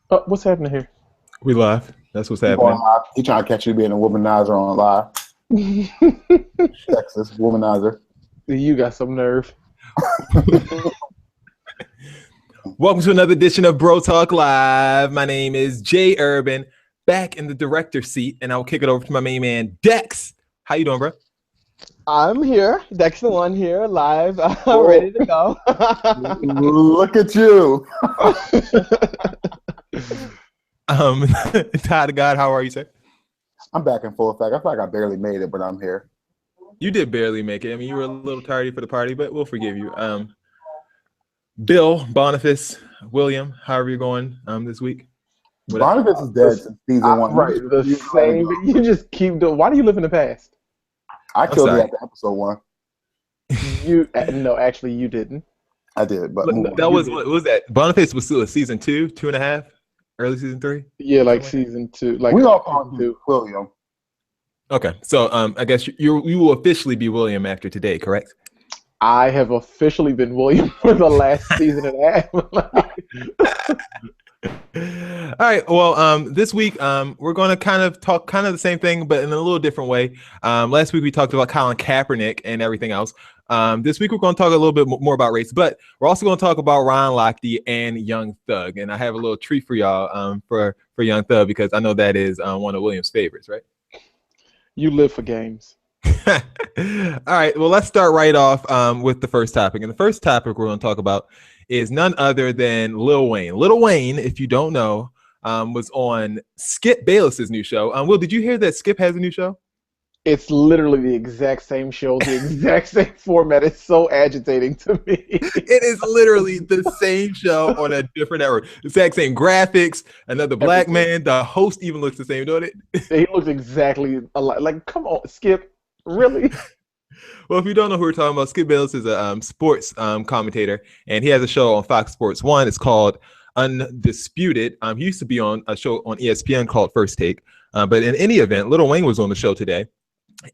What's happening here? We live. That's what's He going happening. live. He trying to catch you being a womanizer on live. Sexist womanizer. You got some nerve. Welcome to another edition of Bro Talk Live. My name is Jay Urban, back in the director's seat, and I'll kick it over to my main man, Dex. How you doing, bro? I'm here. Dexter One here, live, Whoa. ready to go. Look at you. Todd God, how are you, sir? I'm back in full effect. I feel like I barely made it, but I'm here. You did barely make it. I mean, you were a little tardy for the party, but we'll forgive you. Bill, Boniface, William, how are you going this week? Boniface is dead since season one. Right, the same. You just keep doing. Why do you live in the past? I killed it after episode 1. No, actually, you didn't. I did, but that was what was that? Boniface was still a season 2, 2.5, early season 3. Yeah, like season 2. Like we all call him William. Okay, so I guess you will officially be William after today, correct? I have officially been William for the last season and a half. All right. Well, this week we're going to kind of talk the same thing, but in a little different way. Last week we talked about Colin Kaepernick and everything else. This week we're going to talk a little bit more about race, but we're also going to talk about Ron Lochte and Young Thug. And I have a little treat for y'all for Young Thug, because I know that is one of William's favorites, right? You live for games. All right. Well, let's start right off with the first topic. And the first topic we're going to talk about is none other than Lil Wayne. Lil Wayne, if you don't know, was on Skip Bayless's new show. Will, did you hear that Skip has a new show? It's literally the exact same show, the exact same format. It's so agitating to me. It is literally the same show on a different network. The exact same graphics, another black man. The host even looks the same, don't it? He looks exactly alike. Like, come on, Skip. Really? Well, if you don't know who we're talking about, Skip Bayless is a sports commentator, and he has a show on Fox Sports 1. It's called Undisputed. He used to be on a show on ESPN called First Take. But in any event, Lil Wayne was on the show today.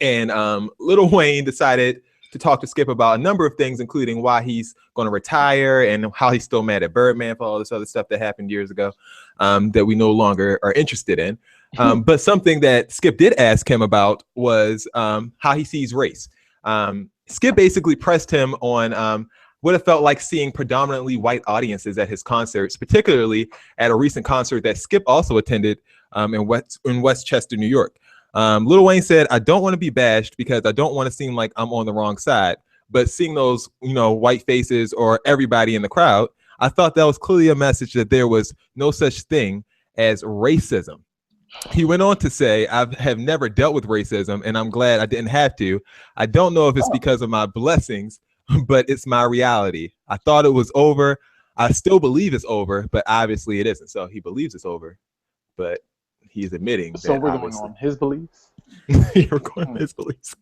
And Lil Wayne decided to talk to Skip about a number of things, including why he's going to retire and how he's still mad at Birdman for all this other stuff that happened years ago that we no longer are interested in. But something that Skip did ask him about was how he sees race. Skip basically pressed him on what it felt like seeing predominantly white audiences at his concerts, particularly at a recent concert that Skip also attended in Westchester, New York. Lil Wayne said, "I don't want to be bashed because I don't want to seem like I'm on the wrong side. But seeing those, white faces or everybody in the crowd, I thought that was clearly a message that there was no such thing as racism." He went on to say, "I have never dealt with racism, and I'm glad I didn't have to. I don't know if it's because of my blessings, but it's my reality. I thought it was over. I still believe it's over, but obviously it isn't." So he believes it's over, but he's admitting. So we're going on his beliefs. You're going on his beliefs.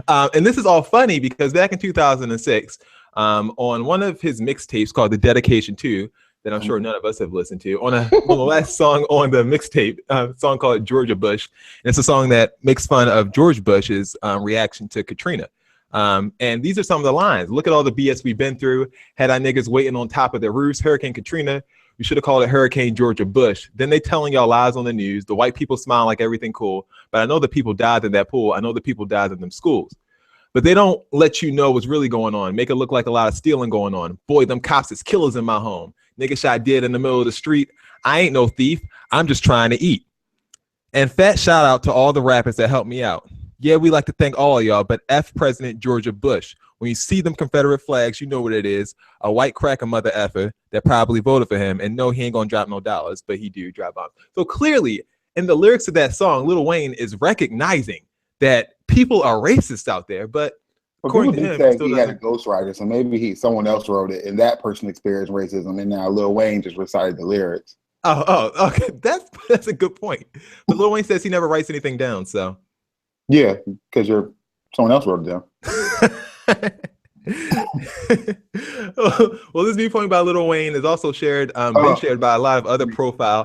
And this is all funny because back in 2006, on one of his mixtapes called The Dedication 2, that I'm sure none of us have listened to, on the last song on the mixtape, a song called Georgia Bush. And it's a song that makes fun of George Bush's reaction to Katrina. And these are some of the lines. "Look at all the BS we've been through. Had our niggas waiting on top of their roofs. Hurricane Katrina. We should have called it Hurricane Georgia Bush. Then they telling y'all lies on the news. The white people smile like everything cool. But I know the people died in that pool. I know the people died in them schools. But they don't let you know what's really going on. Make it look like a lot of stealing going on. Boy, them cops is killers in my home. Nigga shot dead in the middle of the street. I ain't no thief. I'm just trying to eat. And fat shout out to all the rappers that helped me out. Yeah, we like to thank all of y'all, but F President Georgia Bush. When you see them Confederate flags, you know what it is. A white cracker mother effer that probably voted for him. And no, he ain't gonna drop no dollars, but he do drop bombs." So clearly, in the lyrics of that song, Lil Wayne is recognizing that people are racist out there, but according to him, he had a ghostwriter, so maybe someone else wrote it, and that person experienced racism, and now Lil Wayne just recited the lyrics. Oh, okay, that's a good point. But Lil Wayne says he never writes anything down, so yeah, because someone else wrote it down. Well, this viewpoint by Lil Wayne is also been shared by a lot of other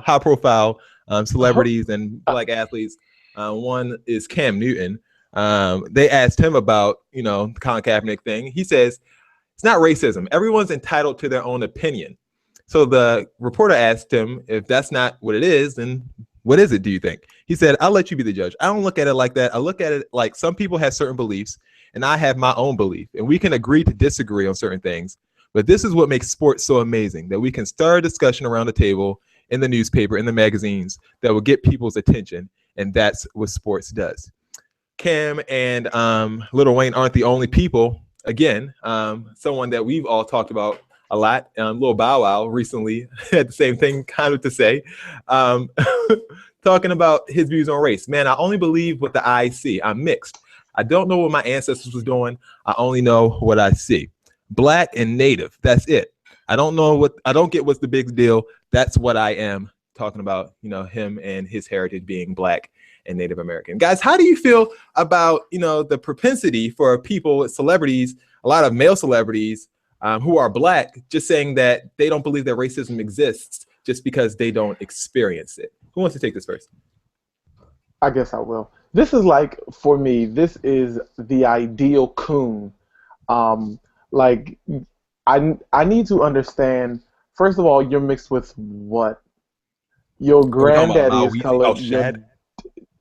high profile celebrities and black athletes. One is Cam Newton. They asked him about, the Colin Kaepernick thing. He says, "It's not racism. Everyone's entitled to their own opinion. So the reporter asked him, if that's not what it is, then what is it, do you think? He said, I'll let you be the judge. I don't look at it like that. I look at it like some people have certain beliefs and I have my own belief, and we can agree to disagree on certain things. But this is what makes sports so amazing, that we can start a discussion around the table, in the newspaper, in the magazines, that will get people's attention. And that's what sports does. Cam and Lil Wayne aren't the only people. Again, someone that we've all talked about a lot, Lil Bow Wow recently had the same thing kind of to say, talking about his views on race. Man, I only believe what the eyes see. I'm mixed. I don't know what my ancestors was doing. I only know what I see. Black and native, that's it. I don't get what's the big deal. That's what I am. Talking about, him and his heritage being Black and Native American. Guys, how do you feel about, the propensity for people, celebrities, a lot of male celebrities who are Black, just saying that they don't believe that racism exists just because they don't experience it? Who wants to take this first? I guess I will. This is like, for me, this is the ideal coon. Like, I need to understand, first of all, you're mixed with what? Your granddaddy is colored.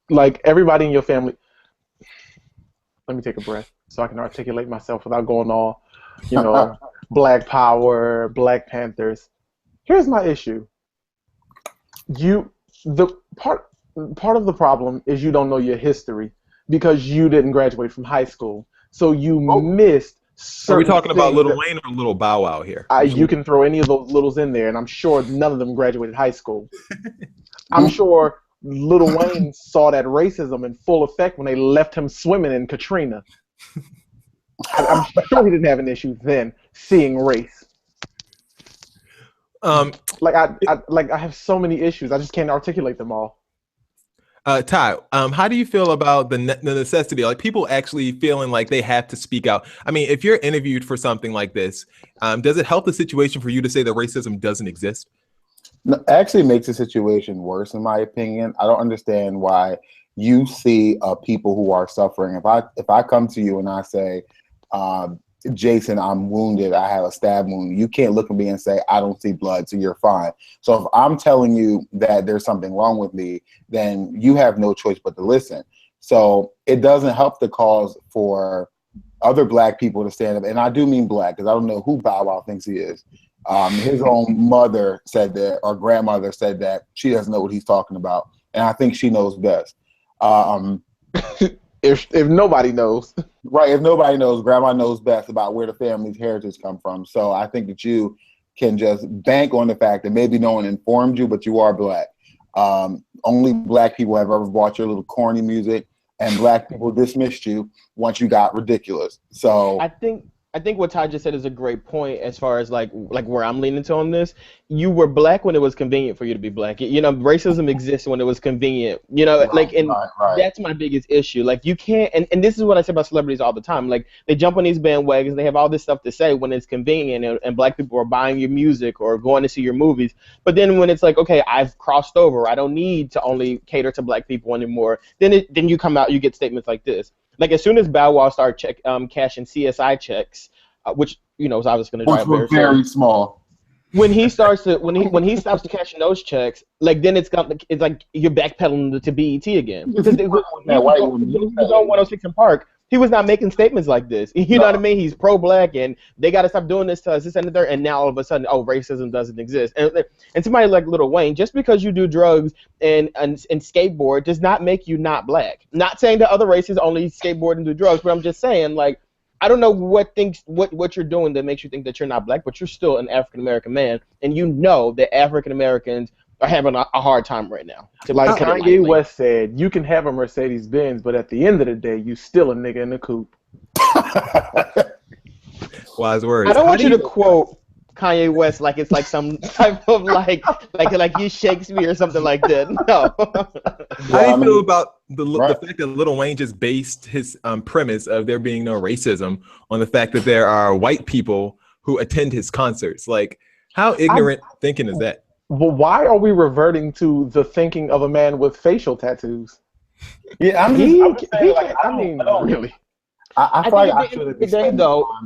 Like, everybody in your family. Let me take a breath so I can articulate myself without going all, Black Power, Black Panthers. Here's my issue. Part of the problem is you don't know your history because you didn't graduate from high school. So you missed certain. Are we talking about things Lil Wayne or Lil Bow Wow here? You can throw any of those littles in there, and I'm sure none of them graduated high school. I'm sure Lil Wayne saw that racism in full effect when they left him swimming in Katrina. I'm sure he didn't have an issue then seeing race. I have so many issues. I just can't articulate them all. Ty, how do you feel about the necessity, like people actually feeling like they have to speak out? I mean, if you're interviewed for something like this, does it help the situation for you to say that racism doesn't exist? No, it actually makes the situation worse, in my opinion. I don't understand why you see people who are suffering. If I come to you and I say, Jason, I'm wounded, I have a stab wound, you can't look at me and say, I don't see blood, so you're fine. So if I'm telling you that there's something wrong with me, then you have no choice but to listen. So it doesn't help the cause for other Black people to stand up. And I do mean Black, because I don't know who Bow Wow thinks he is. His own mother said that, or grandmother said that she doesn't know what he's talking about. And I think she knows best. If nobody knows. Right, if nobody knows, grandma knows best about where the family's heritage come from. So I think that you can just bank on the fact that maybe no one informed you, but you are Black. Only Black people have ever bought your little corny music, and Black people dismissed you once you got ridiculous. So I think what Ty just said is a great point as far as like where I'm leaning to on this. You were Black when it was convenient for you to be Black. Racism exists when it was convenient. Right. That's my biggest issue. Like, you can't, and this is what I say about celebrities all the time. Like, they jump on these bandwagons, they have all this stuff to say when it's convenient, and Black people are buying your music or going to see your movies. But then when it's like, okay, I've crossed over, I don't need to only cater to Black people anymore. Then you come out, you get statements like this. Like, as soon as Bow Wow started cashing CSI checks, which is obviously going to drive very small. When he stops cashing those checks, like, then it's like you're backpedaling to BET again. Because he was on 106 in Park, he was not making statements like this. You know what I mean? He's pro-Black, and they got to stop doing this to us, this and the third. And now all of a sudden, racism doesn't exist. And somebody like Lil Wayne, just because you do drugs and skateboard does not make you not Black. Not saying that other races only skateboard and do drugs, but I'm just saying, like, I don't know what you're doing that makes you think that you're not Black, but you're still an African American man, and you know that African Americans are having a hard time right now. Like Kanye West said, you can have a Mercedes Benz, but at the end of the day, you still a nigga in the coupe. Wise words. I don't want you to quote Kanye West like it's like some type of like he's Shakespeare or something like that. No. How do you feel about the fact that Lil Wayne just based his premise of there being no racism on the fact that there are white people who attend his concerts? Like, how ignorant thinking is that? Well, why are we reverting to the thinking of a man with facial tattoos? Yeah, really. I feel like I should have been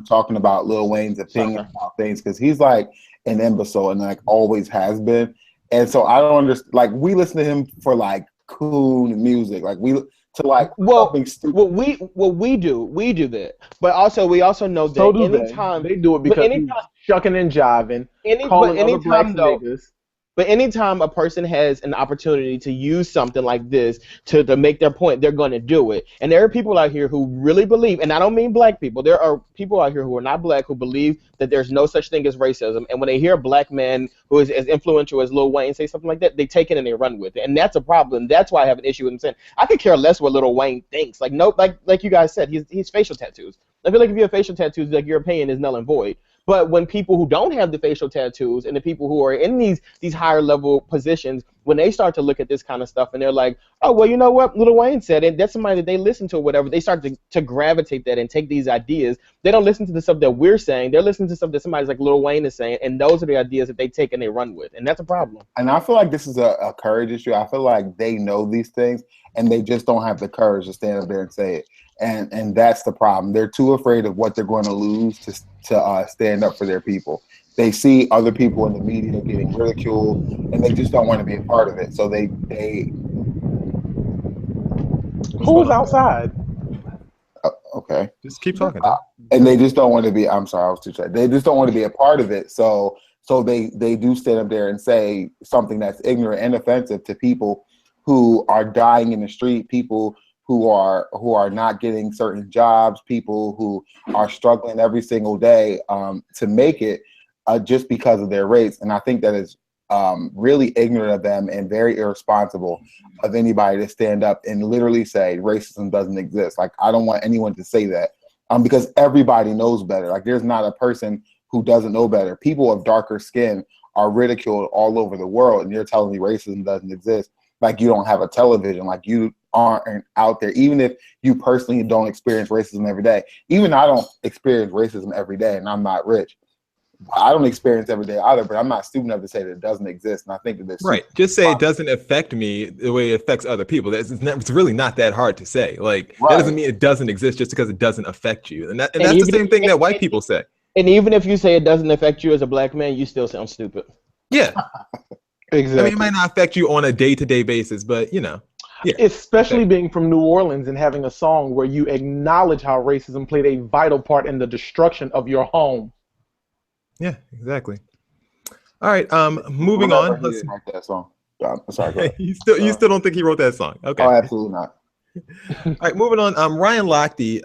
talking about Lil Wayne's opinion about things, because he's like an imbecile and like always has been. And so I don't understand. Like we listen to him for like coon music, like we to like something stupid. we do that, but also we also know that So do anytime they do it but because he's shucking and jiving, calling other blacks niggas. But anytime a person has an opportunity to use something like this to make their point, they're going to do it. And there are people out here who really believe, and I don't mean black people, there are people out here who are not black who believe that there's no such thing as racism. And when they hear a black man who is as influential as Lil Wayne say something like that, they take it and they run with it. And that's a problem. That's why I have an issue with him saying, I could care less what Lil Wayne thinks. Like, no, like you guys said, he's facial tattoos. I feel like if you have facial tattoos, like your opinion is null and void. But when people who don't have the facial tattoos and the people who are in these higher level positions, when they start to look at this kind of stuff and they're like, oh, well, you know what, Lil Wayne said, and that's somebody that they listen to or whatever, they start to gravitate that and take these ideas. They don't listen to the stuff that we're saying. They're listening to stuff that somebody like Lil Wayne is saying, and those are the ideas that they take and they run with, and that's a problem. And I feel like this is a courage issue. I feel like they know these things, and they just don't have the courage to stand up there and say it. And that's the problem. They're too afraid of what they're going to lose to stand up for their people. They see other people in the media getting ridiculed, and they just don't want to be a part of it. So they Who's outside? Okay. Just keep talking. And they just don't want to be. I'm sorry, I was too shy. They just don't want to be a part of it. So they do stand up there and say something that's ignorant and offensive to people who are dying in the street, people who are not getting certain jobs, people who are struggling every single day to make it just because of their race. And I think that is really ignorant of them and very irresponsible of anybody to stand up and literally say racism doesn't exist. Like, I don't want anyone to say that because everybody knows better. Like, there's not a person who doesn't know better. People of darker skin are ridiculed all over the world, and you're telling me racism doesn't exist. Like, you don't have a television, like you aren't out there, even if you personally don't experience racism every day. Even I don't experience racism every day, and I'm not rich. I don't experience every day either, but I'm not stupid enough to say that it doesn't exist. And I think that right. Just say it doesn't affect me the way it affects other people. It's really not that hard to say. Like, that doesn't mean it doesn't exist just because it doesn't affect you. And that's the same thing that white people say. And even if you say it doesn't affect you as a black man, you still sound stupid. Yeah. Exactly. I mean, it might not affect you on a day-to-day basis, but you know. Yeah, especially being from New Orleans and having a song where you acknowledge how racism played a vital part in the destruction of your home. Yeah, exactly. All right, moving on. Let's write that song. Sorry. you still don't think he wrote that song? Okay. Oh, absolutely not. All right, moving on. Ryan Lochte,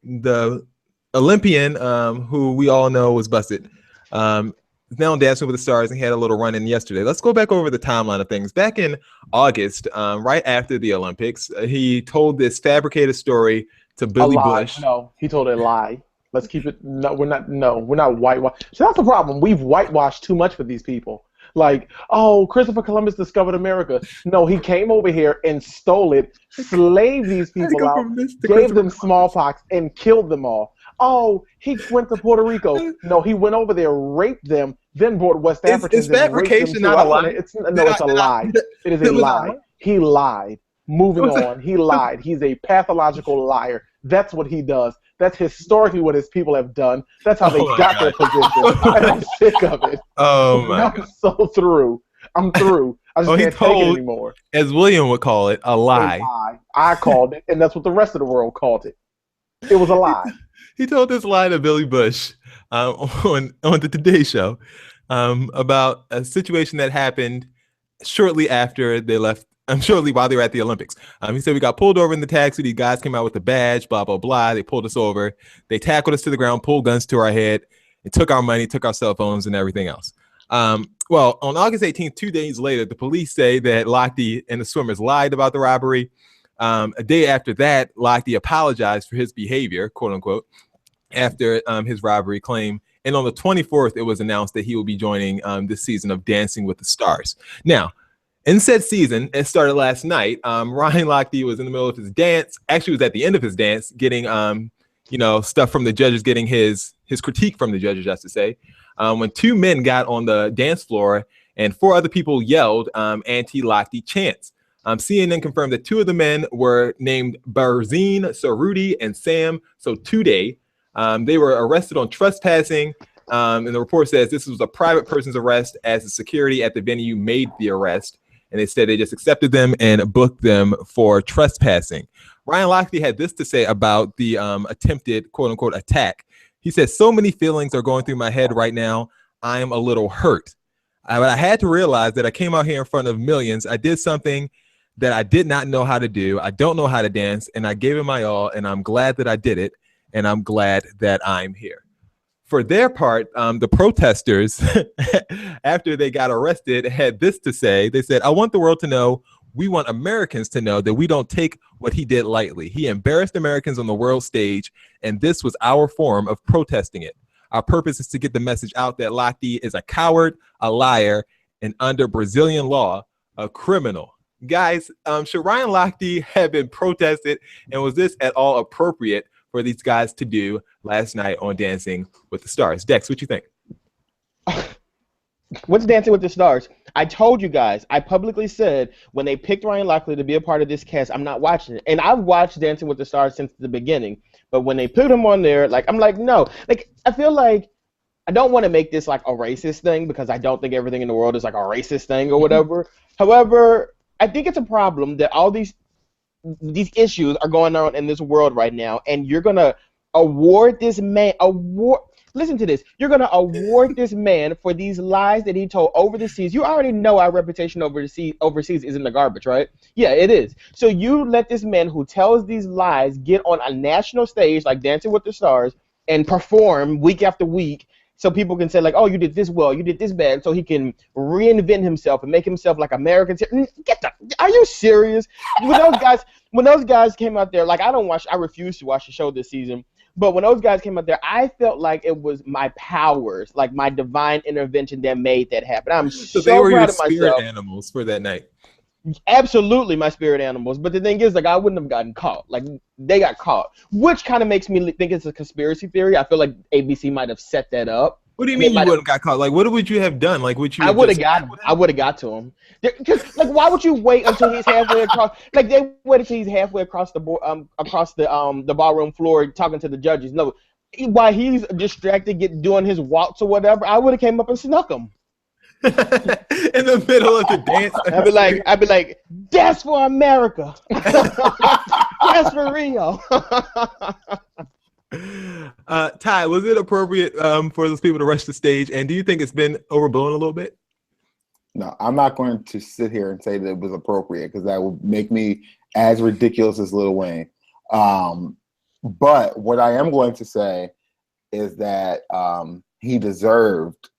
the Olympian, who we all know was busted, is now Dancing with the Stars and had a little run in yesterday. Let's go back over the timeline of things. Back in August, right after the Olympics, he told this fabricated story to Billy Bush. No, he told a lie. Let's keep it. No, we're not whitewashed. So that's the problem. We've whitewashed too much for these people. Like, oh, Christopher Columbus discovered America. No, he came over here and stole it, slaved these people out, gave them smallpox, and killed them all. Oh, he went to Puerto Rico. No, he went over there, raped them, then brought West Africans. Is fabrication not a lie? It's a lie. It is a lie. He lied. Moving on, he lied. He's a pathological liar. That's what he does. That's historically what his people have done. That's how they got their position. And I'm sick of it. Oh my God. I'm so through. I'm through. I just can't take it anymore. As William would call it, a lie. I called it, and that's what the rest of the world called it. It was a lie. He told this lie to Billy Bush on the Today Show about a situation that happened shortly after they left. Shortly while they were at the Olympics. He said, we got pulled over in the taxi. These guys came out with a badge, blah, blah, blah. They pulled us over. They tackled us to the ground, pulled guns to our head, and took our money, took our cell phones and everything else. Well, on August 18th, 2 days later, the police say that Lochte and the swimmers lied about the robbery. A day after that, Lochte apologized for his behavior, quote unquote, after his robbery claim. And on the 24th, it was announced that he will be joining this season of Dancing with the Stars. Now, in said season, it started last night. Ryan Lochte was in the middle of his dance. Actually, was at the end of his dance, getting stuff from the judges, getting his critique from the judges, I should say. When two men got on the dance floor and four other people yelled anti-Lochte chants. CNN confirmed that two of the men were named Barzine Sarudi and Sam Sotude. They were arrested on trespassing And the report says this was a private person's arrest as the security at the venue made the arrest. And they said they just accepted them and booked them for trespassing. Ryan Lochte had this to say about the attempted quote unquote attack. He said, so many feelings are going through my head right now. I am a little hurt. But I had to realize that I came out here in front of millions. I did something that I did not know how to do. I don't know how to dance, and I gave it my all, and I'm glad that I did it, and I'm glad that I'm here. For their part, the protesters, after they got arrested, had this to say. They said, I want the world to know, we want Americans to know that we don't take what he did lightly. He embarrassed Americans on the world stage, and this was our form of protesting it. Our purpose is to get the message out that Lochte is a coward, a liar, and under Brazilian law, a criminal. Guys, should Ryan Lochte have been protested, and was this at all appropriate for these guys to do last night on Dancing with the Stars? Dex, what you think? What's Dancing with the Stars? I told you guys, I publicly said when they picked Ryan Lochte to be a part of this cast, I'm not watching it. And I've watched Dancing with the Stars since the beginning. But when they put him on there, like, I'm like, no. Like, I feel like I don't want to make this like a racist thing because I don't think everything in the world is like a racist thing or whatever. However, I think it's a problem that all these issues are going on in this world right now, and you're gonna award this man listen to this. You're gonna award this man for these lies that he told over the seas. You already know our reputation overseas is in the garbage, right? Yeah, it is. So you let this man who tells these lies get on a national stage like Dancing with the Stars and perform week after week, so people can say like, oh, you did this well, you did this bad, so he can reinvent himself and make himself like American. Are you serious? When those guys came out there, like I refuse to watch the show this season. But when those guys came out there, I felt like it was my powers, like my divine intervention that made that happen. I'm so they were proud your of myself. spirit animals for that night. Absolutely, my spirit animals. But the thing is, like, I wouldn't have gotten caught. Like, they got caught, which kind of makes me think it's a conspiracy theory. I feel like ABC might have set that up. What do you mean you wouldn't have got caught? Like, what would you have done? Like, would you? I would have got to him. Because, like, why would you wait until he's halfway across? Like, they waited until he's halfway across the the ballroom floor talking to the judges. No, while he's distracted, doing his waltz or whatever, I would have came up and snuck him. In the middle of the dance. I'd be like, that's for America. That's for Rio. Ty, was it appropriate for those people to rush the stage? And do you think it's been overblown a little bit? No, I'm not going to sit here and say that it was appropriate because that would make me as ridiculous as Lil Wayne. But what I am going to say is that he deserved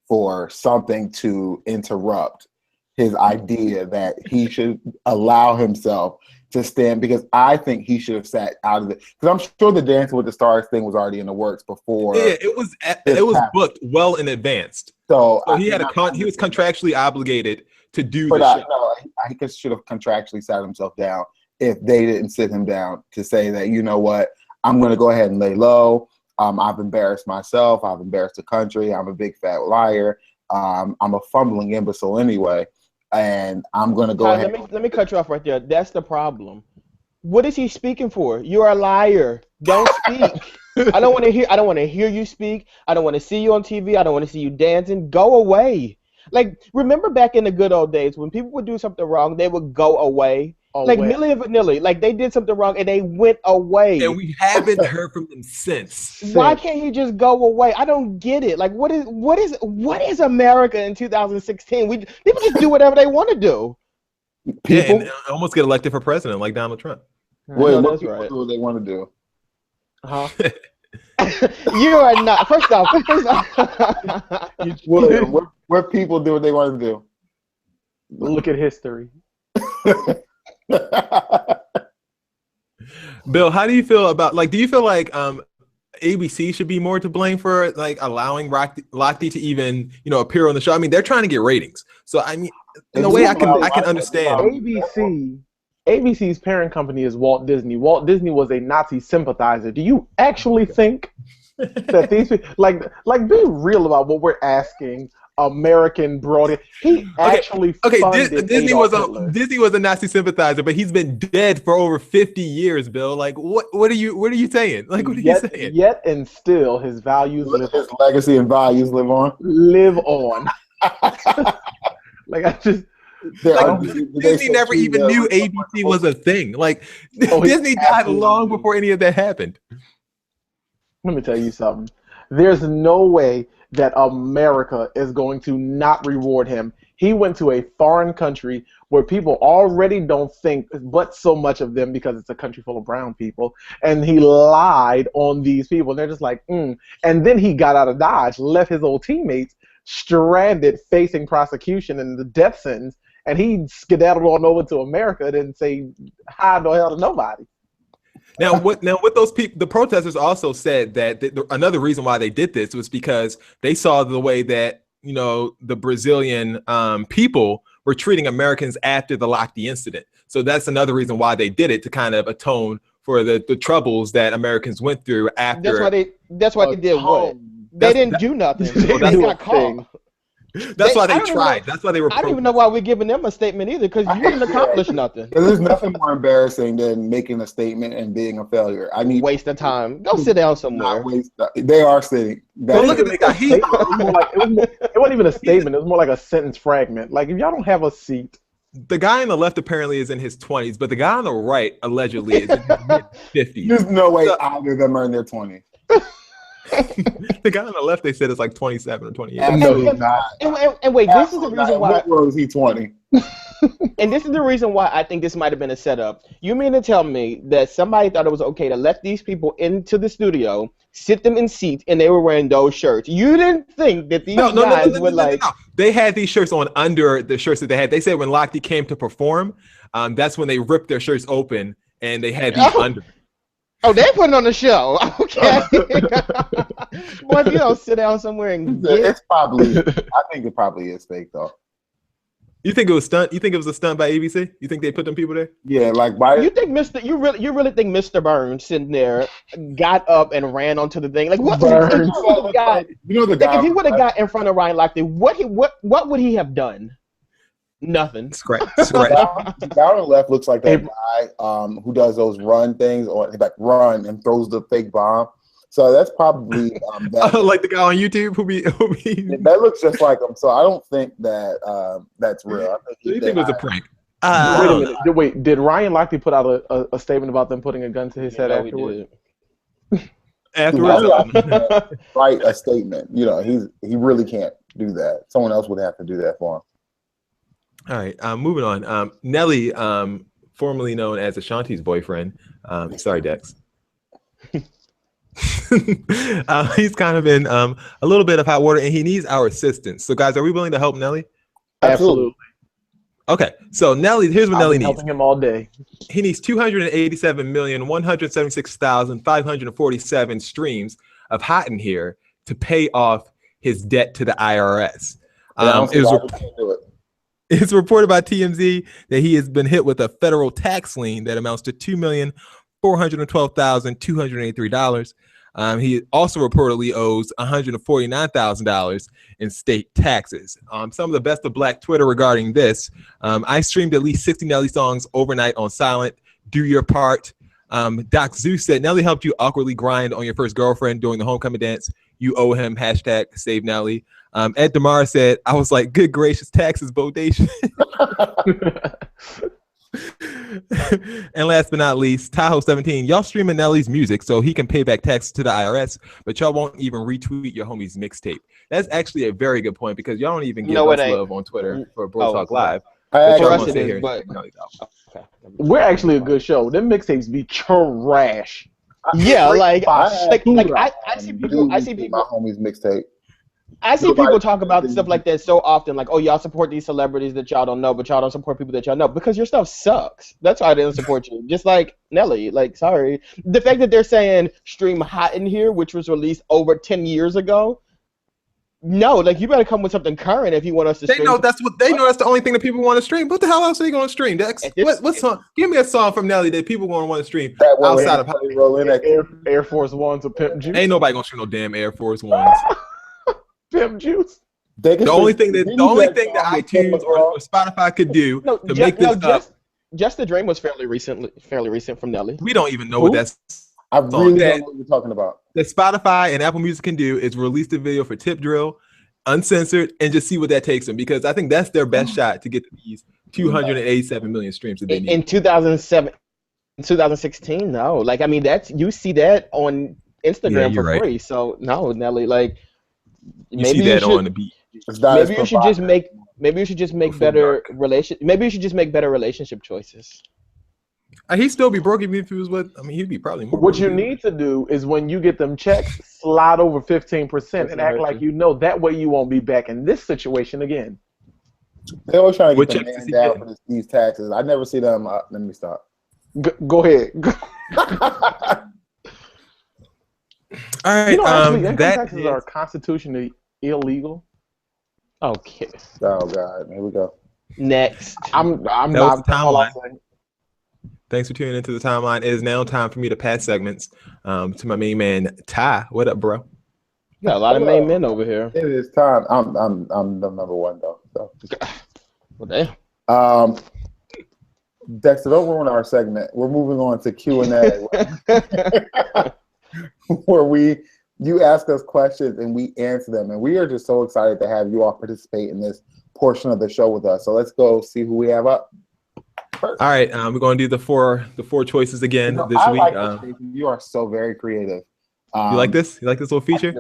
for something to interrupt his idea that he should allow himself to stand, because I think he should have sat out of it. Because I'm sure the Dancing with the Stars thing was already in the works before. Yeah, it was booked well in advance. So he was contractually obligated to do the show. No, he should have contractually sat himself down if they didn't sit him down to say that, you know what, I'm going to go ahead and lay low. I've embarrassed myself. I've embarrassed the country. I'm a big fat liar. I'm a fumbling imbecile anyway. And I'm going to go ahead. Let me cut you off right there. That's the problem. What is he speaking for? You're a liar. Don't speak. I don't want to hear you speak. I don't want to see you on TV. I don't want to see you dancing. Go away. Like, remember back in the good old days when people would do something wrong, they would go away. Like Millie and Vanilli, like they did something wrong and they went away. And we haven't heard from them since. Why can't he just go away? I don't get it. Like, what is America in 2016? People just do whatever they want to do. People and almost get elected for president like Donald Trump. Wait, what people do what they want to do? Huh? You are not. First off, what people do what they want to do? Look at history. Bill, how do you feel about, like, do you feel like ABC should be more to blame for like allowing Lochte to even, appear on the show? I mean, they're trying to get ratings. So I mean, in a way I can understand. ABC's parent company is Walt Disney. Walt Disney was a Nazi sympathizer. Do you actually think that these people, like be real about what we're asking American broad. He actually funded Disney Adolf Hitler. Disney was a Nazi sympathizer, but he's been dead for over 50 years, Bill. Like, what are you saying? Like, what are you saying? Yet and still, his values His legacy and values live on. Live on. Like, I just. Disney never even knew ABC was a thing. Like, Disney died long before any of that happened. Let me tell you something. There's no way that America is going to not reward him. He went to a foreign country where people already don't think but so much of them because it's a country full of brown people, and he lied on these people. And they're just like, And then he got out of Dodge, left his old teammates stranded facing prosecution and the death sentence, and he skedaddled on over to America and didn't say hi no hell to nobody. Now, with those people, the protesters also said that another reason why they did this was because they saw the way that, you know, the Brazilian people were treating Americans after the Lochte incident. So that's another reason why they did it, to kind of atone for the troubles that Americans went through after. That's why they did what? They didn't do nothing. They got caught. That's why they tried. That's why they were. I don't even know why we're giving them a statement either, because you didn't accomplish nothing. There's nothing more embarrassing than making a statement and being a failure. I need waste of time. Go sit down somewhere. They are sitting. Well, look at the guy. It wasn't even a statement. It was more like a sentence fragment. Like, if y'all don't have a seat. The guy on the left apparently is in his 20s, but the guy on the right allegedly is in his mid-50s. There's no way either of them are in their 20s. The guy on the left, they said, is like 27 or 28. And wait, this is the reason why. What was he 20? And this is the reason why I think this might have been a setup. You mean to tell me that somebody thought it was okay to let these people into the studio, sit them in seats, and they were wearing those shirts? You didn't think that these guys were like... No. They had these shirts on under the shirts that they had. They said when Lochte came to perform, that's when they ripped their shirts open and they had these under. Oh, they putting on the show. Okay. Boy, if you don't sit down somewhere and it's probably. I think it probably is fake though. You think it was stunt? You think it was a stunt by ABC? You think they put them people there? Yeah, like why? You think you really think Mr. Burns sitting there got up and ran onto the thing? Like what? Burns. You know the guy. If he would have got in front of Ryan Lochte, what would he have done? Nothing. Scratch. The guy on the left looks like that guy who does those run things, or like run and throws the fake bomb. So that's probably that. Like the guy on YouTube who be that looks just like him. So I don't think that that's real. I think you think it was a prank? Wait a minute. Wait, did Ryan Lochte put out a statement about them putting a gun to his head afterwards? Afterwards, write a statement. You know, he really can't do that. Someone else would have to do that for him. All right, moving on. Nelly, formerly known as Ashanti's boyfriend. Sorry, Dex. He's kind of in a little bit of hot water, and he needs our assistance. So, guys, are we willing to help Nelly? Absolutely. Okay, so Nelly, here's what Nelly needs. Helping him all day. He needs 287,176,547 streams of Hot in Here to pay off his debt to the IRS. It's reported by TMZ that he has been hit with a federal tax lien that amounts to $2,412,283. He also reportedly owes $149,000 in state taxes. Some of the best of Black Twitter regarding this. I streamed at least 60 Nelly songs overnight on silent. Do your part. Doc Zeus said, Nelly helped you awkwardly grind on your first girlfriend during the homecoming dance. You owe him. # save Nelly. Ed DeMar said, I was like, good gracious, taxes, bodation. And last but not least, Tahoe 17, y'all streaming Nelly's music so he can pay back taxes to the IRS, but y'all won't even retweet your homie's mixtape. That's actually a very good point, because y'all don't even give us love on Twitter for Bro Talk Live. We're actually a good show. Them mixtapes be trash. Yeah, like I see people. My homie's mixtape. I see people talk about stuff like that so often, like, oh, y'all support these celebrities that y'all don't know, but y'all don't support people that y'all know, because your stuff sucks. That's why I didn't support you. Just like Nelly, like, sorry. The fact that they're saying stream Hot in Here, which was released over 10 years ago, no, like, you better come with something current if you want us to stream. They know that's the only thing that people want to stream. What the hell else are you going to stream, Dex? What song? Give me a song from Nelly that people going to want to stream outside of Air Force Ones or Pimp Juice. Ain't nobody going to stream no damn Air Force Ones. Pimp Juice. The only thing that iTunes or Spotify could do to make this up. Just the Dream was fairly recent from Nelly. We don't even know what that's. I really don't know what you're talking about. That Spotify and Apple Music can do is release the video for Tip Drill, uncensored, and just see what that takes them, because I think that's their best shot to get these 287 million streams that they need. In 2016, no. Like, I mean, you see that on Instagram for free. So no, Nelly, like, maybe you should on the beat. Maybe you should just make better relationship choices. He'd still be broke even if he was with. I mean, he'd be probably more. What you need to do is when you get them checks, slide over 15% and act like you know. That way you won't be back in this situation again. They always trying to get the man down for these taxes. I never see them. Let me stop. Go ahead. All right. Income taxes are constitutionally illegal. Okay. Oh God, here we go. Next. I'm not. Thanks for tuning into the timeline. It is now time for me to pass segments to my main man Ty. What up, bro? You got a lot of main men over here. It is time. I'm the number one though. So. Well, damn. Dexter, don't ruin our segment. We're moving on to Q&A, where you ask us questions and we answer them, and we are just so excited to have you all participate in this portion of the show with us. So let's go see who we have up first. All right, we're going to do the four choices again this week. Like this, you are so very creative. You like this? You like this little feature?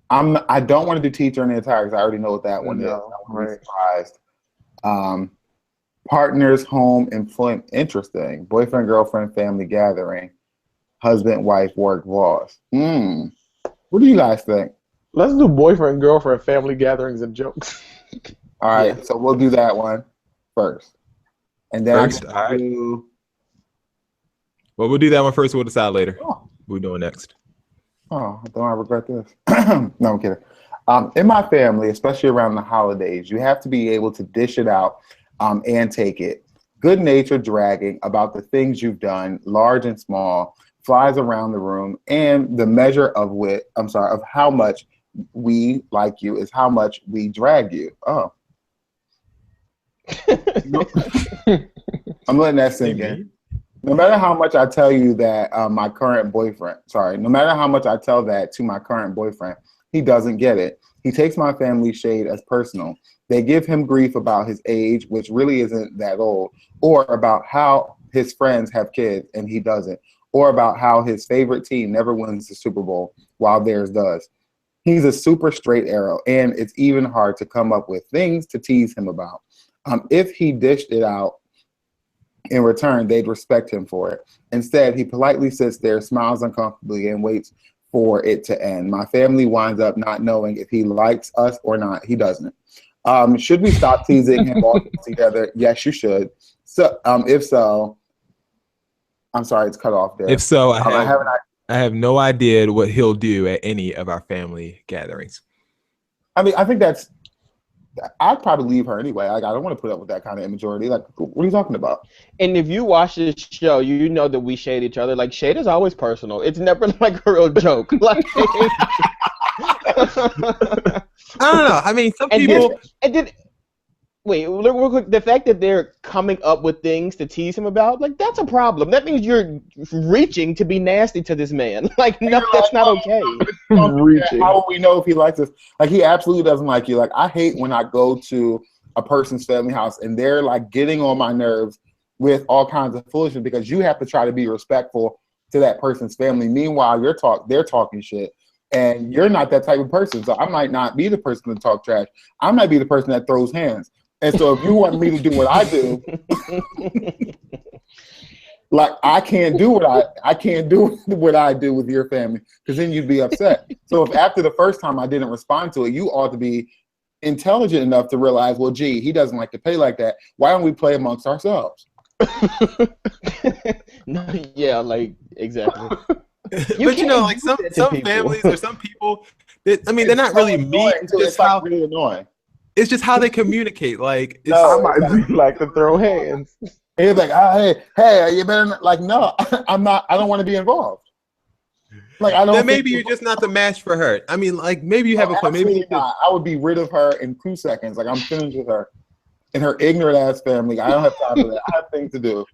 I don't want to do teacher in the entire because I already know what that one is. I want to be surprised. Partners, home, employment, interesting. Boyfriend, girlfriend, family gathering. Husband, wife, work, boss. What do you guys think? Let's do boyfriend, girlfriend, family gatherings, and jokes. All right, so we'll do that one first. And then Well, we'll do that one first. We'll decide later. What we're doing next. Oh, don't I regret this? No, I'm kidding. In my family, especially around the holidays, you have to be able to dish it out and take it. Good natured dragging about the things you've done, large and small, flies around the room, and the measure of how much we like you is how much we drag you. Oh. I'm letting that sink in. No matter how much I tell you that no matter how much I tell that to my current boyfriend, he doesn't get it. He takes my family shade as personal. They give him grief about his age, which really isn't that old, or about how his friends have kids and he doesn't, or about how his favorite team never wins the Super Bowl while theirs does. He's a super straight arrow, and it's even hard to come up with things to tease him about. If he dished it out in return, they'd respect him for it. Instead, he politely sits there, smiles uncomfortably, and waits for it to end. My family winds up not knowing if he likes us or not. He doesn't. Should we stop teasing him all together? Yes, you should. So, if so, I'm sorry, it's cut off there. If so, I have no idea what he'll do at any of our family gatherings. I mean, I think I'd probably leave her anyway. Like, I don't want to put up with that kind of immaturity. Like, what are you talking about? And if you watch this show, you know that we shade each other. Like, shade is always personal. It's never like a real joke. Like, I don't know. I mean, some people. Wait, real quick. The fact that they're coming up with things to tease him about, like, that's a problem. That means you're reaching to be nasty to this man. Like, no, that's not okay. Reaching. How will we know if he likes us? Like, he absolutely doesn't like you. Like, I hate when I go to a person's family house and they're like getting on my nerves with all kinds of foolishness because you have to try to be respectful to that person's family. Meanwhile, they're talking shit. And you're not that type of person. So I might not be the person to talk trash. I might be the person that throws hands. And so if you want me to do what I do, like I can't do what I do with your family, because then you'd be upset. So if after the first time I didn't respond to it, you ought to be intelligent enough to realize, well, gee, he doesn't like to play like that. Why don't we play amongst ourselves? No, yeah, like exactly. But you know, like some families or some people, they're not really mean. It's like really annoying. It's just how they communicate. Like, I might do like to throw hands. He's like, hey, you better not, like, no, I'm not. I don't want to be involved. Like I don't. Then maybe you're just not the match for her. I mean, like maybe you have a point. Maybe you could. I would be rid of her in 2 seconds. Like I'm finished with her and her ignorant ass family. I don't have time for that. I have things to do.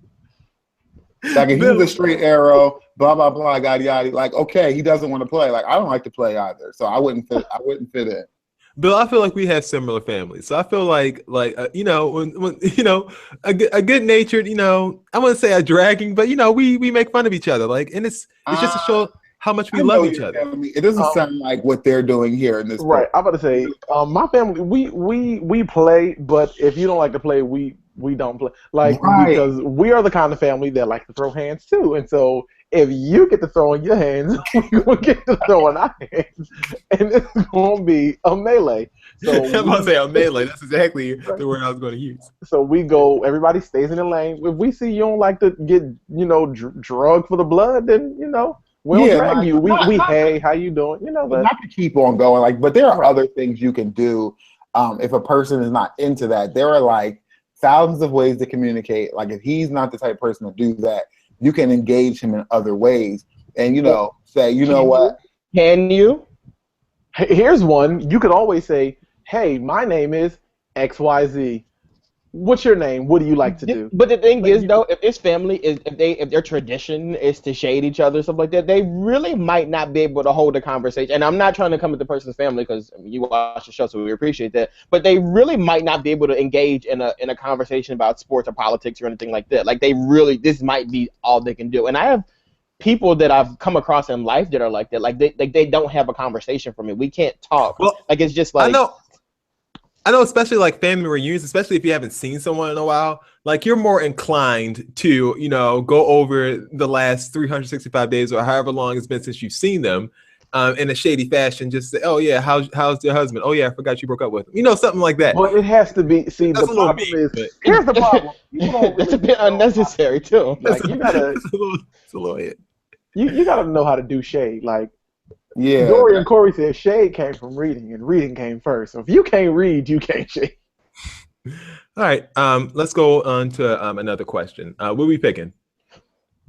Like if he's a straight arrow, blah blah blah, yada yada. Like okay, he doesn't want to play. Like I don't like to play either, so I wouldn't fit in. Bill, I feel like we have similar families, so I feel like you know, when you know, a good natured, you know, I wouldn't say a dragging, but you know, we make fun of each other, like, and it's just to show how much we love each other. It doesn't sound like what they're doing here in this. Right, I'm about to say, my family, we play, but if you don't like to play, we don't play, like because we are the kind of family that like to throw hands too, and so if you get to throw in your hands, we will get to throw in our hands, and it's going to be a melee. So I'm going to say a melee. That's exactly the word I was going to use. So we go, everybody stays in the lane. If we see you don't like to get, you know, drugged for the blood, then, you know, we'll drag you. Hey, how you doing? You know, but not to keep on going, like, but there are other things you can do if a person is not into that. There are like thousands of ways to communicate. Like if he's not the type of person to do that, you can engage him in other ways and, you know, say, you know what? Can you? Here's one. You could always say, hey, my name is XYZ. What's your name? What do you like to do? But the thing is, though, if this family is, if their tradition is to shade each other, stuff like that, they really might not be able to hold a conversation. And I'm not trying to come at the person's family because you watch the show, so we appreciate that. But they really might not be able to engage in a conversation about sports or politics or anything like that. Like this might be all they can do. And I have people that I've come across in life that are like that. Like they don't have a conversation for me. We can't talk. Well, like it's just like. I know, especially like family reunions, especially if you haven't seen someone in a while, like you're more inclined to, you know, go over the last 365 days or however long it's been since you've seen them in a shady fashion. Just say, oh, yeah, how's your husband? Oh, yeah, I forgot you broke up with him. You know, something like that. Well, it has to be. See, the problem is, here's the problem. It's a bit unnecessary, too. Like, you gotta, it's a little hit. You gotta know how to do shade. Like, yeah, Dory and Corey said shade came from reading, and reading came first. So if you can't read, you can't shade. All right, let's go on to another question. What are we picking?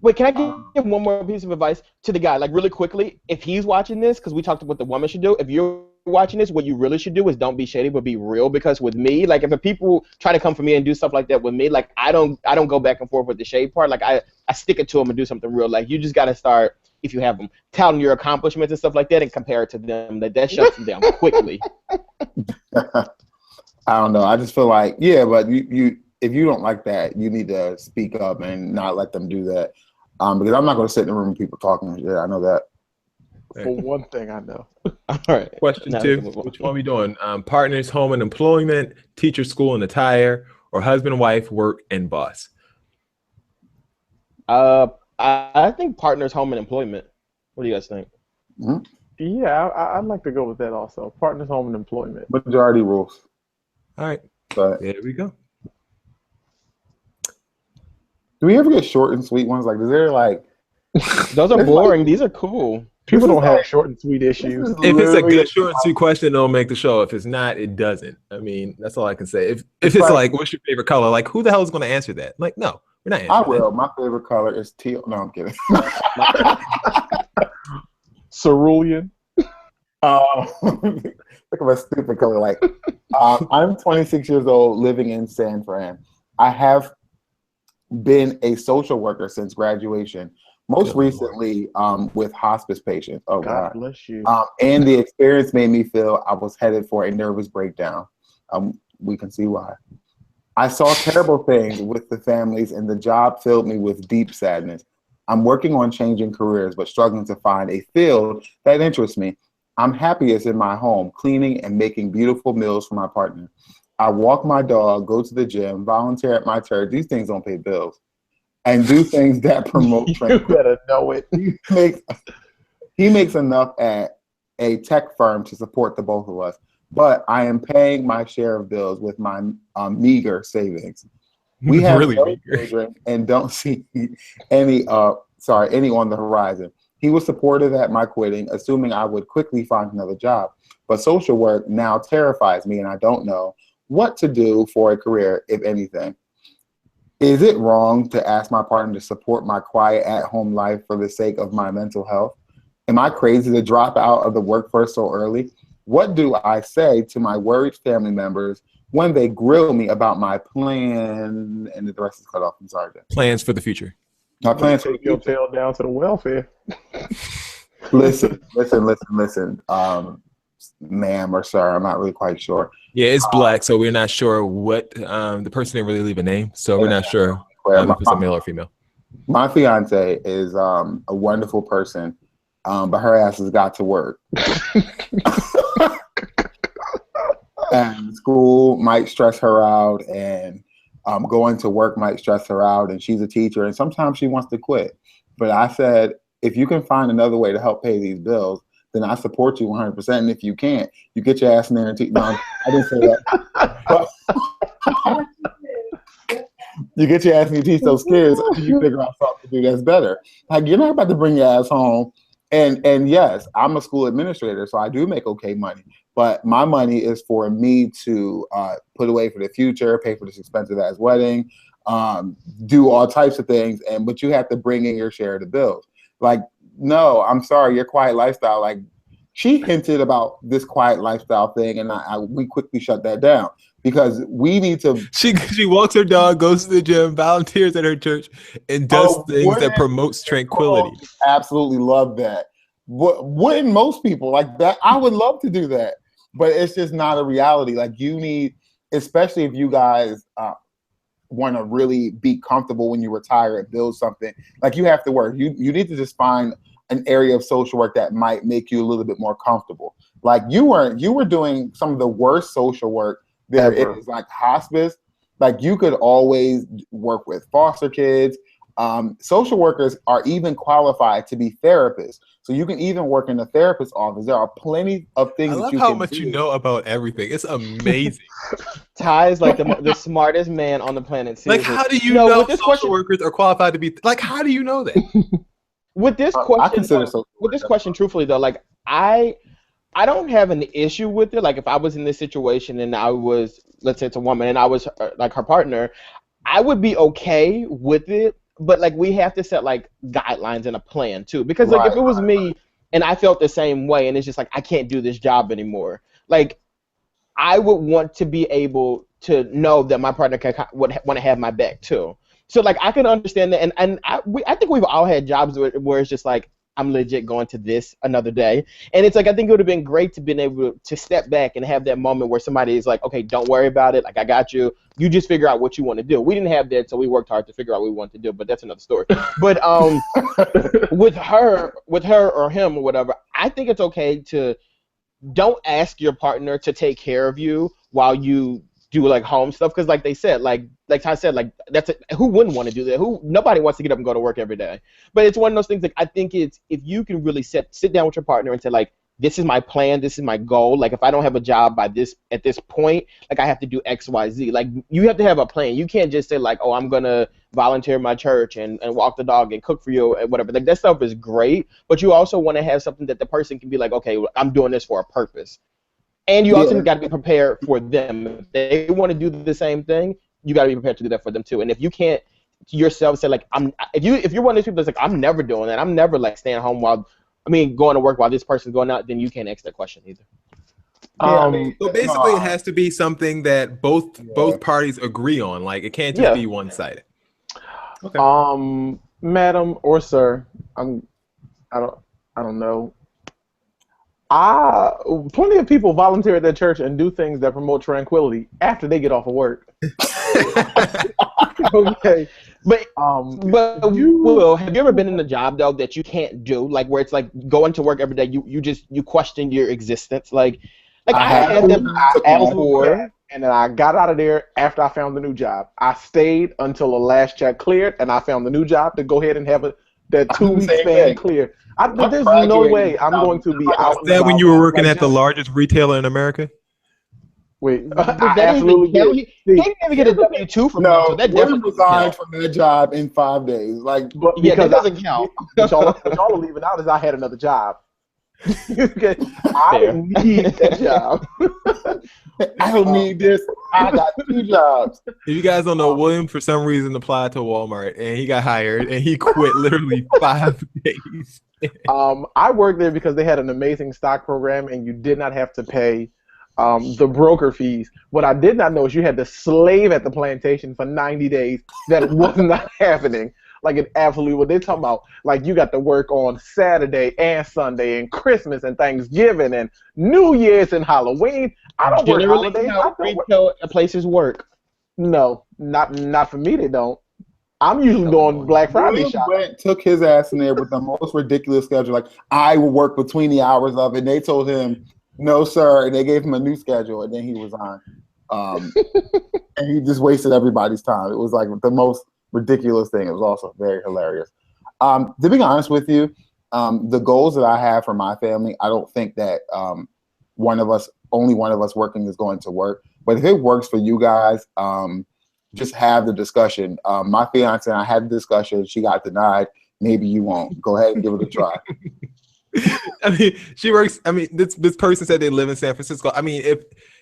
Wait, can I give one more piece of advice to the guy, like really quickly? If he's watching this, because we talked about what the woman should do. If you're watching this, what you really should do is don't be shady, but be real. Because with me, like if the people try to come for me and do stuff like that with me, like I don't go back and forth with the shade part. Like I stick it to them and do something real. Like you just got to start. If you have them, tell them your accomplishments and stuff like that and compare it to them, that shuts them down quickly. I don't know. I just feel like, yeah, but you if you don't like that, you need to speak up and not let them do that. Because I'm not going to sit in the room with people talking. Yeah, I know that. For one thing, I know. All right. Question 2. Which one are we doing? Partners, home and employment, teacher, school and attire, or husband, wife, work, and boss? I think partners, home, and employment. What do you guys think? Mm-hmm. Yeah, I'd like to go with that also. Partners, home, and employment. Majority rules. All right. But there we go. Do we ever get short and sweet ones? Like, is there like... Those are boring. These are cool. People don't have short and sweet issues. If it's a good short and sweet question, it'll make the show. If it's not, it doesn't. I mean, that's all I can say. If it's like, what's your favorite color? Like, who the hell is going to answer that? Like, no. We're not I will. My favorite color is teal. No, I'm kidding. Cerulean. Look at my stupid color. Like, I'm 26 years old, living in San Fran. I have been a social worker since graduation. Most recently, with hospice patients. Oh God bless you. And the experience made me feel I was headed for a nervous breakdown. We can see why. I saw terrible things with the families, and the job filled me with deep sadness. I'm working on changing careers, but struggling to find a field that interests me. I'm happiest in my home, cleaning and making beautiful meals for my partner. I walk my dog, go to the gym, volunteer at my church. These things don't pay bills. And do things that promote training. You better know it. He makes enough at a tech firm to support the both of us. But I am paying my share of bills with my meager savings. We have really no children and don't see any on the horizon. He was supportive at my quitting, assuming I would quickly find another job. But social work now terrifies me, and I don't know what to do for a career, if anything. Is it wrong to ask my partner to support my quiet at-home life for the sake of my mental health? Am I crazy to drop out of the workforce so early? What do I say to my worried family members when they grill me about my plan? And the rest is cut off. I'm sorry, Jen. Plans for the future. My plans for the Take your future. tail down to the welfare. Listen, ma'am or sir, I'm not really quite sure. Yeah, it's black, so we're not sure what the person didn't really leave a name, so we're not sure if it's a male or female. My fiance is a wonderful person, but her ass has got to work. And school might stress her out, and going to work might stress her out, and she's a teacher, and sometimes she wants to quit. But I said, if you can find another way to help pay these bills, then I support you 100%. And if you can't, you get your ass in there and teach. No, I didn't say that. But you get your ass and you teach those kids until you figure out something to do that's better. Like, you're not about to bring your ass home. And yes, I'm a school administrator, so I do make okay money. But my money is for me to put away for the future, pay for this expensive ass wedding, do all types of things. But you have to bring in your share of the bills. Like, no, I'm sorry, your quiet lifestyle. Like, she hinted about this quiet lifestyle thing, and we quickly shut that down because we need to. She walks her dog, goes to the gym, volunteers at her church, and does things that promotes tranquility. Absolutely love that. Wouldn't most people like that? I would love to do that, but it's just not a reality. Like, you need, especially if you guys want to really be comfortable when you retire and build something, like, you have to work. You need to just find an area of social work that might make you a little bit more comfortable. Like, you were doing some of the worst social work there is, like hospice. Like, you could always work with foster kids. Social workers are even qualified to be therapists. So you can even work in a therapist's office. There are plenty of things. I love how much you know about everything. It's amazing. Ty is like the smartest man on the planet. Seriously. Like, how do you know social workers are qualified to be? Like, how do you know that? With this question, truthfully though, like, I don't have an issue with it. Like, if I was in this situation and I was, let's say it's a woman and I was like her partner, I would be okay with it. But like, we have to set like guidelines and a plan too, because like, if it was me and I felt the same way and it's just like, I can't do this job anymore, like, I would want to be able to know that my partner would want to have my back too. So like, I can understand that, and I think we've all had jobs where it's just like, I'm legit going to this another day, and it's like, I think it would have been great to been able to step back and have that moment where somebody is like, okay, don't worry about it, like, I got you. You just figure out what you want to do. We didn't have that, so we worked hard to figure out what we wanted to do, but that's another story. But with her or him or whatever, I think it's okay to don't ask your partner to take care of you while you do like home stuff, because like they said, like Ty said, like, who wouldn't want to do that? Nobody wants to get up and go to work every day. But it's one of those things, like, I think it's, if you can really sit down with your partner and say, like, this is my plan, this is my goal. Like, if I don't have a job at this point, like, I have to do X, Y, Z. Like, you have to have a plan. You can't just say like, oh, I'm gonna volunteer in my church and walk the dog and cook for you and whatever. Like, that stuff is great, but you also want to have something that the person can be like, okay, well, I'm doing this for a purpose. And you also got to be prepared for them. If they want to do the same thing, you got to be prepared to do that for them too. And if you can't yourself say like, if you're one of those people that's like, I'm never doing that, I'm never like staying home going to work while this person's going out, then you can't ask that question either. So basically, it has to be something that both parties agree on. Like, it can't just be one-sided. Okay. Madam or sir, I don't know. Plenty of people volunteer at their church and do things that promote tranquility after they get off of work. Okay, but have you ever been in a job though that you can't do, like, where it's like going to work every day, you question your existence, like I had that before, and then I got out of there after I found the new job. I stayed until the last check cleared, and I found the new job to go ahead and have that 2-week span clear. There's no way I'm going to be out. Is that when you were working at the largest retailer in America? Wait, I absolutely did. He didn't even get a W-2 from him, so that definitely resigned from that job in 5 days. Like, because that doesn't count. What y'all are leaving out is I had another job. Okay, I Fair. need that job. I don't need this. I got 2 jobs. If you guys don't know, William for some reason applied to Walmart and he got hired and he quit literally 5 days. I worked there because they had an amazing stock program, and you did not have to pay the broker fees. What I did not know is you had to slave at the plantation for 90 days. That was not happening. Like it absolutely what they're talking about. Like you got to work on Saturday and Sunday and Christmas and Thanksgiving and New Year's and Halloween. I don't work Generally, holidays. how retail places work. No, not for me. They don't. I'm usually doing Black Friday William shopping. Brent took his ass in there with the most ridiculous schedule. Like, I will work between the hours of it. And they told him, no, sir. And they gave him a new schedule, and then he resigned. And he just wasted everybody's time. It was like the most ridiculous thing. It was also very hilarious. To be honest with you, the goals that I have for my family, I don't think that only one of us working is going to work. But if it works for you guys, just have the discussion. My fiance and I had the discussion. She got denied. Maybe you won't. Go ahead and give it a try. I mean, she works. I mean, this person said they live in San Francisco. I mean,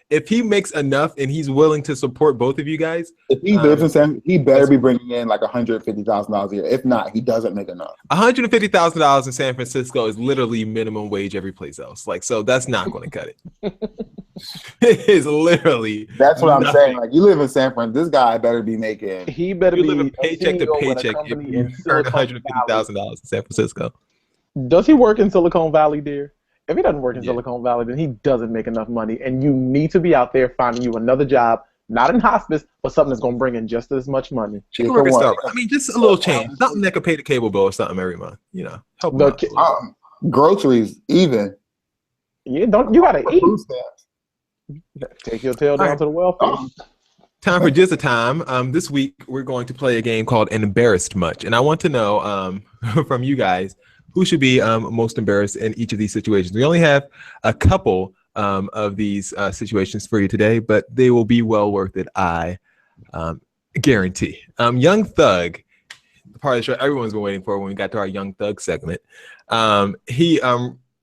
if he makes enough and he's willing to support both of you guys, If he lives in San, he better be bringing in like $150,000 a year. If not, he doesn't make enough. $150,000 in San Francisco is literally minimum wage every place else. Like, so that's not going to cut it. It is literally. That's what I'm nothing. saying. Like, you live in San Fran, this guy better be making. He better You be live in paycheck to CEO with a paycheck if company you in earn Silicon Valley. $150,000 in San Francisco. Does he work in Silicon Valley, dear? If he doesn't work in Yeah. Silicon Valley, then he doesn't make enough money, and you need to be out there finding you another job, not in hospice, but something that's going to bring in just as much money. She can work at Starbucks. I mean, just a little change, something that could pay the cable bill or something every month. You know, help them out a little. Groceries, even. You gotta eat. Food stamps. Take your tail down to the welfare. Time for just a time. This week we're going to play a game called Embarrassed Much, and I want to know from you guys who should be most embarrassed in each of these situations. We only have a couple of these situations for you today, but they will be well worth it. I guarantee. Young Thug, the part of the show everyone's been waiting for when we got to our Young Thug segment. He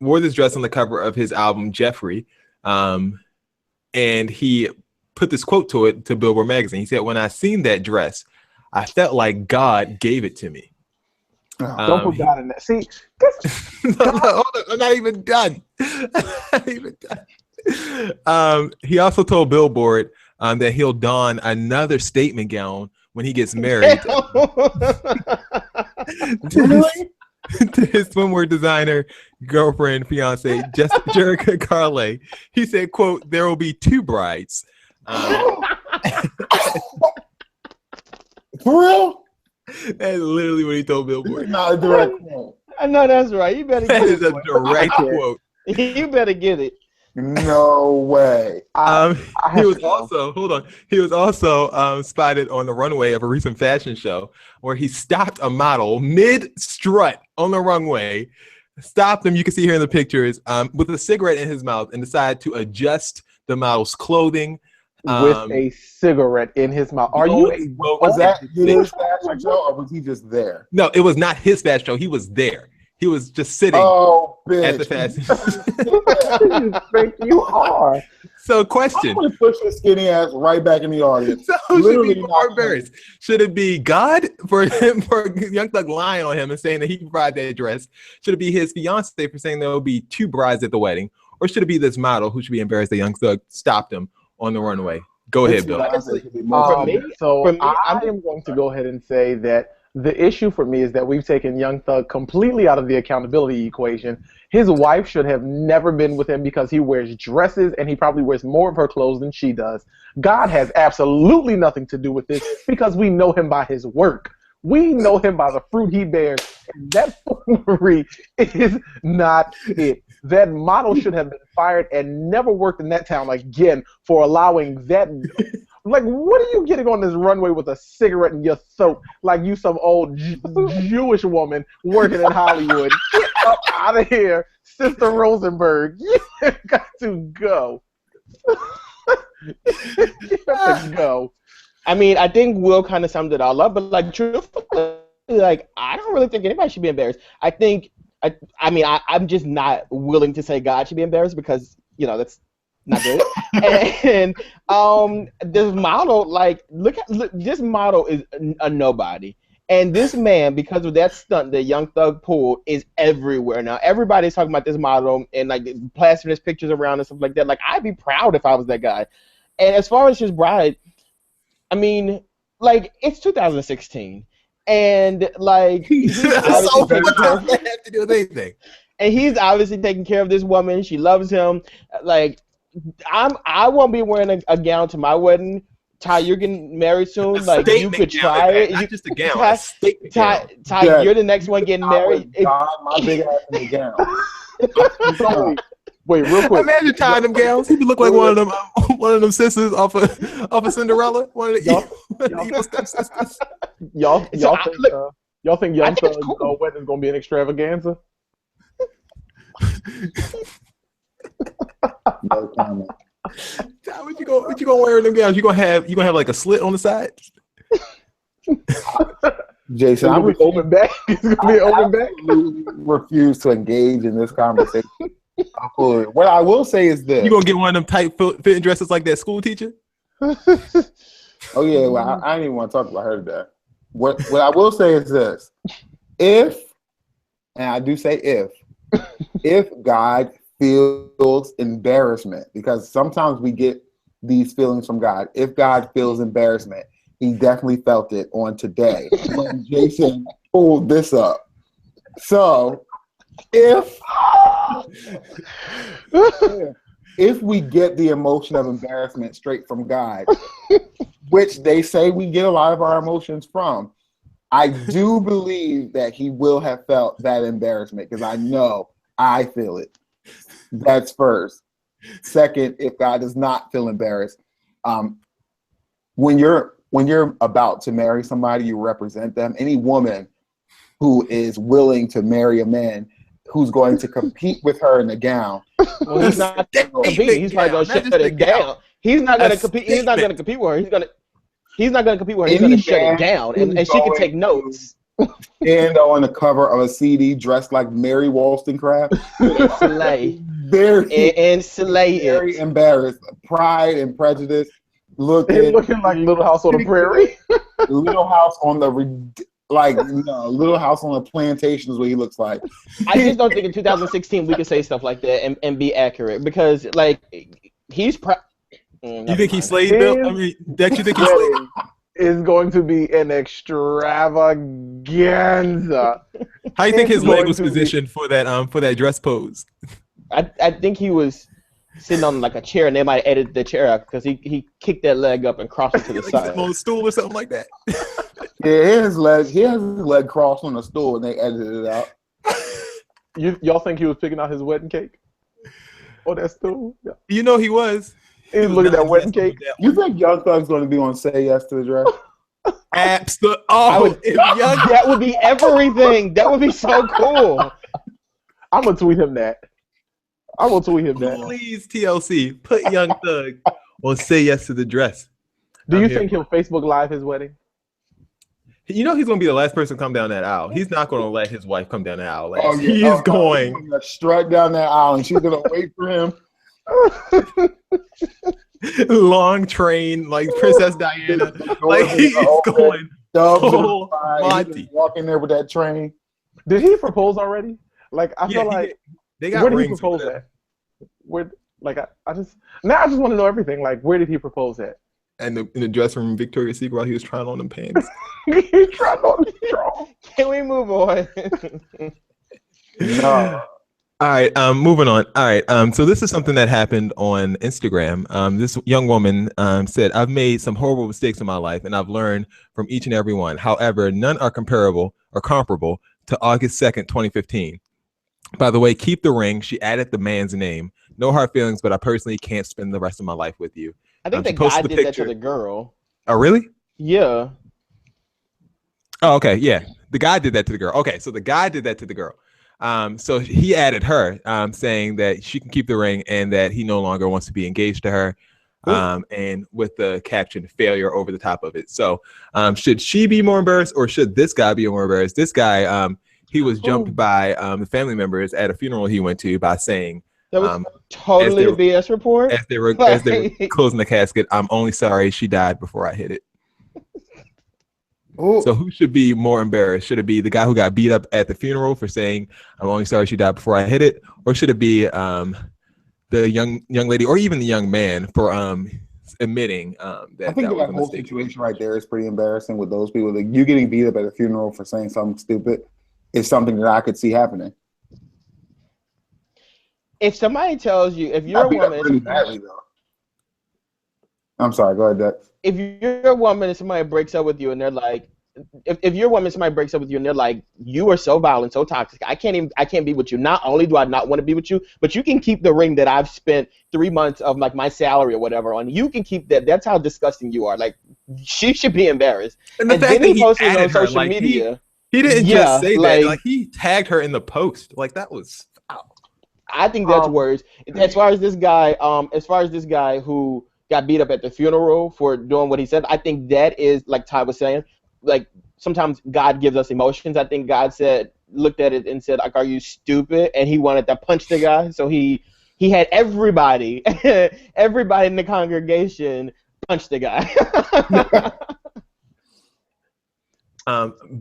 wore this dress on the cover of his album Jeffrey, and he put this quote to Billboard magazine. He said, "When I seen that dress, I felt like God gave it to me." Don't put God in that. See, no, hold on, I'm not even done. He also told Billboard that he'll don another statement gown when he gets married to his swimwear designer, girlfriend, fiance, Jerica Carley. He said, quote, "There will be 2 brides." For real? That's literally what he told Billboard. Not a direct quote. I know that's right. You better That get is a it. direct quote. You better get it. No way. He was also spotted on the runway of a recent fashion show where he stopped a model mid-strut on the runway, stopped him, you can see here in the pictures, with a cigarette in his mouth and decided to adjust the model's clothing. With a cigarette in his mouth. Was that his fashion show, or was he just there? No, it was not his fashion show. He was there. He was just sitting at the fashion show. You are. So, I'm question. going to push his skinny ass right back in the audience. So who should Literally be more embarrassed? Should it be God for Young Thug lying on him and saying that he can provide that dress? Should it be his fiance for saying there will be 2 brides at the wedding? Or should it be this model who should be embarrassed that Young Thug stopped him on the runway? Go ahead, Bill. I am going to go ahead and say that the issue for me is that we've taken Young Thug completely out of the accountability equation. His wife should have never been with him because he wears dresses and he probably wears more of her clothes than she does. God has absolutely nothing to do with this because we know him by his work. We know him by the fruit he bears. And that foolery is not it. That model should have been fired and never worked in that town again for allowing that. Like, what are you getting on this runway with a cigarette in your throat like you some old Jewish woman working in Hollywood? Get up out of here, Sister Rosenberg. You got to go. You have to go. I mean, I think Will kind of summed it all up, but like, truthfully, like, I don't really think anybody should be embarrassed. I think I mean, I'm just not willing to say God should be embarrassed because that's not good. And this model, like, look, this model is a nobody. And this man, because of that stunt that Young Thug pulled, is everywhere now. Everybody's talking about this model and like plastering his pictures around and stuff like that. Like, I'd be proud if I was that guy. And as far as his bride, I mean, like, it's 2016, and like so what does that have to do with anything? And he's obviously taking care of this woman. She loves him. Like, I won't be wearing a gown to my wedding. Ty, you're getting married soon. Like, you could try it. Not just a gown. Ty, Yeah. you're the next one getting married. God, my big ass in the gown. Wait, real quick. Imagine tying them gowns. He look like one of them sisters off of Cinderella. One of the evil stepsisters. Y'all think Young Thug's cool. wedding is gonna be an extravaganza? No comment. What you gonna wear in them gowns? You gonna have like a slit on the side? Jason, It's gonna be open back. It's gonna be open back. Refuse to engage in this conversation. What I will say is this. You gonna get one of them tight fitting dresses like that school teacher? Oh yeah, well, I didn't even want to talk about her today. What I will say is this: if, and I do say if God feels embarrassment, because sometimes we get these feelings from God. If God feels embarrassment, he definitely felt it on today when Jason pulled this up. So if we get the emotion of embarrassment straight from God, which they say we get a lot of our emotions from, I do believe that he will have felt that embarrassment because I know I feel it. That's first. Second, if God does not feel embarrassed, when you're about to marry somebody, you represent them. Any woman who is willing to marry a man who's going to compete with her in the gown. Well, he's not competing. He's probably going to shut it down. He's not going to compete. He's not going to compete with her. He's not going to compete with her. He's going to shut it down, and she can take notes. And on the cover of a CD dressed like Mary Wollstonecraft. Slay. Very embarrassed. Pride and Prejudice. Looking like Little House on the Prairie. Little House on the Little House on the Plantation is what he looks like. I just don't think in 2016 we can say stuff like that and be accurate because like he's you think he slayed Bill? I mean, Dex, you think he slayed? Is going to be an extravaganza. How do you think his leg was positioned for that dress pose? I think he was sitting on like a chair and they might edit the chair out because he kicked that leg up and crossed it to the like side. Sitting on a stool or something like that. Yeah, he has his leg crossed on the stool and they edited it out. Y'all think he was picking out his wedding cake? Oh, that stool? Yeah. You know he was. He was looking at that wedding cake. You think Young Thug's going to be on Say Yes to the Dress? Absolutely. That would be everything. That would be so cool. I'm gonna tweet him that. I will tweet him that. Please, TLC, put Young Thug on Say Yes to the Dress. Do you think he'll Facebook Live his wedding? You know he's gonna be the last person to come down that aisle. He's not gonna let his wife come down the aisle. Like, Oh, yeah. he is going. He's gonna strut down that aisle and she's gonna wait for him. Long train, like Princess Diana. Like he's going. Dubs Monty. walking there with that train. Did he propose already? Like I feel like they got where did he rings propose at? Where like I just want to know everything. Like where did he propose at? And in the dressing room, Victoria's Secret, while he was trying on them pants. He tried on the straw. Can we move on? No. All right, moving on. All right, so this is something that happened on Instagram. This young woman said, "I've made some horrible mistakes in my life, and I've learned from each and every one. However, none are comparable to August 2nd, 2015. By the way, keep the ring." She added the man's name. "No hard feelings, but I personally can't spend the rest of my life with you." I think the guy did that to the girl. Oh, really? Yeah. Oh, okay, yeah. The guy did that to the girl. Okay, so the guy did that to the girl. So he added her, saying that she can keep the ring and that he no longer wants to be engaged to her, and with the caption "failure" over the top of it. So should she be more embarrassed or should this guy be more embarrassed? This guy, he was jumped by the family members at a funeral he went to by saying, That was totally a BS report. as they were closing the casket, "I'm only sorry she died before I hit it." Ooh. So who should be more embarrassed? Should it be the guy who got beat up at the funeral for saying, "I'm only sorry she died before I hit it," or should it be the young lady or even the young man for admitting that I think that was that a whole mistake? situation right there is pretty embarrassing with those people. Like, you getting beat up at a funeral for saying something stupid is something that I could see happening. If somebody tells you, if you're a woman, really badly, though. I'm sorry. Go ahead, Dex. if you're a woman and somebody breaks up with you and they're like, if you're a woman, somebody breaks up with you and they're like, you are so violent, so toxic, I can't be with you. Not only do I not want to be with you, but you can keep the ring that I've spent 3 months of like my salary or whatever on. You can keep that. That's how disgusting you are. Like, she should be embarrassed. And the fact then that he posted added on her, social media. He didn't Yeah, just say like- that. Like, he tagged her in the post. Like, that was I think that's worse. As far as this guy who got beat up at the funeral for doing what he said, I think that is, like Ty was saying, like, sometimes God gives us emotions. I think God looked at it and said, like, "Are you stupid?" And he wanted to punch the guy, so he had everybody in the congregation punch the guy.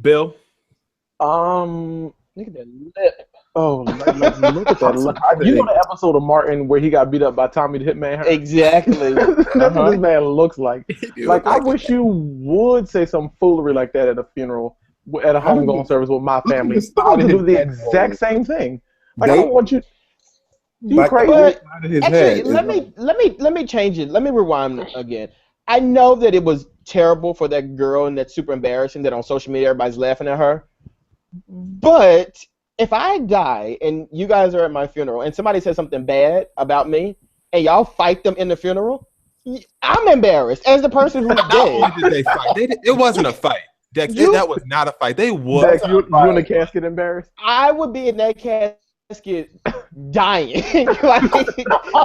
Bill. Look at that lip. Oh, look at that. You know the episode of Martin where he got beat up by Tommy the Hitman? Exactly. That's what this man looks like. Like, I like wish you would say some foolery like that at a funeral, at a homegoing service with my family. I would do the exact same thing. Like, I don't want you. You Like, crazy? out of his Actually, head. let me change it. Let me rewind again. I know that it was terrible for that girl and that's super embarrassing that on social media everybody's laughing at her. But if I die and you guys are at my funeral and somebody says something bad about me and y'all fight them in the funeral, I'm embarrassed as the person who's Not dead. only did they fight, it wasn't a fight. Dex, that was not a fight. They was. Dex, you in the casket embarrassed? I would be in that casket dying.